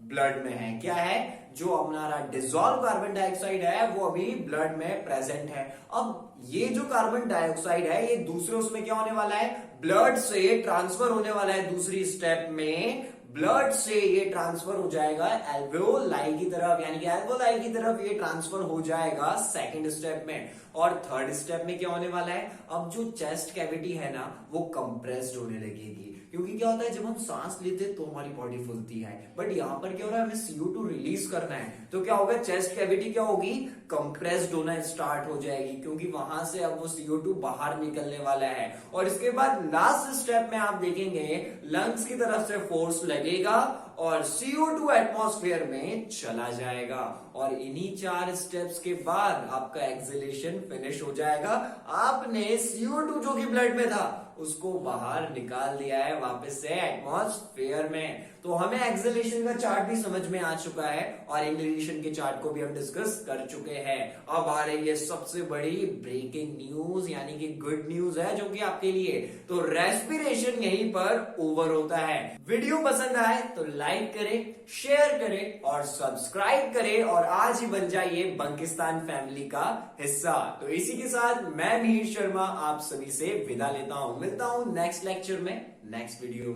ब्लड में है। क्या है, जो हमारा डिसॉल्व कार्बन डाइऑक्साइड है वो अभी ब्लड में प्रेजेंट है। अब ये जो कार्बन डाइऑक्साइड है ये दूसरे उसमें क्या होने वाला है, ब्लड से ट्रांसफर होने वाला है। दूसरी स्टेप में ब्लड से ये ट्रांसफर हो जाएगा एल्वेओलाई की तरफ, यानी कि एल्वेओलाई की तरफ ये ट्रांसफर हो जाएगा सेकंड स्टेप में। और थर्ड स्टेप में क्या होने वाला है, अब जो चेस्ट कैविटी है ना वो कंप्रेस्ड होने लगेगी, क्योंकि क्या होता है जब हम सांस लेते हैं तो हमारी बॉडी फूलती है, बट यहां पर क्या हो रहा है, हमें CO2 रिलीज करना है। तो क्या होगा, चेस्ट कैविटी क्या होगी, कंप्रेस्ड होना स्टार्ट हो जाएगी, क्योंकि वहां से अब वो CO2 बाहर निकलने वाला है। और इसके बाद लास्ट स्टेप में आप देखेंगे लंग्स की तरफ से फोर्स लगेगा और CO2 एटमॉस्फेयर में चला जाएगा, और इन्हीं 4 स्टेप्स के बाद आपका एक्सहेलेशन फिनिश हो जाएगा। आपने CO2 जो कि ब्लड में था उसको बाहर निकाल दिया है वापस से एटमॉस्फेयर में। तो हमें एक्सहेलेशन का चार्ट भी समझ में आ चुका है, और इनहेलेशन के चार्ट को भी हम डिस्कस कर चुके हैं। अब आ रही है सबसे बड़ी ब्रेकिंग न्यूज, यानी कि गुड न्यूज है जो कि आपके लिए। तो रेस्पिरेशन यहीं पर ओवर होता है। वीडियो पसंद आए तो लाइक करें, शेयर करें और सब्सक्राइब करें, और आज ही बन जाइए बंकिस्तान फैमिली का हिस्सा। तो इसी के साथ मैं मिहिर शर्मा आप सभी से विदा लेता हूं। मिलता हूं नेक्स्ट लेक्चर में, नेक्स्ट वीडियो।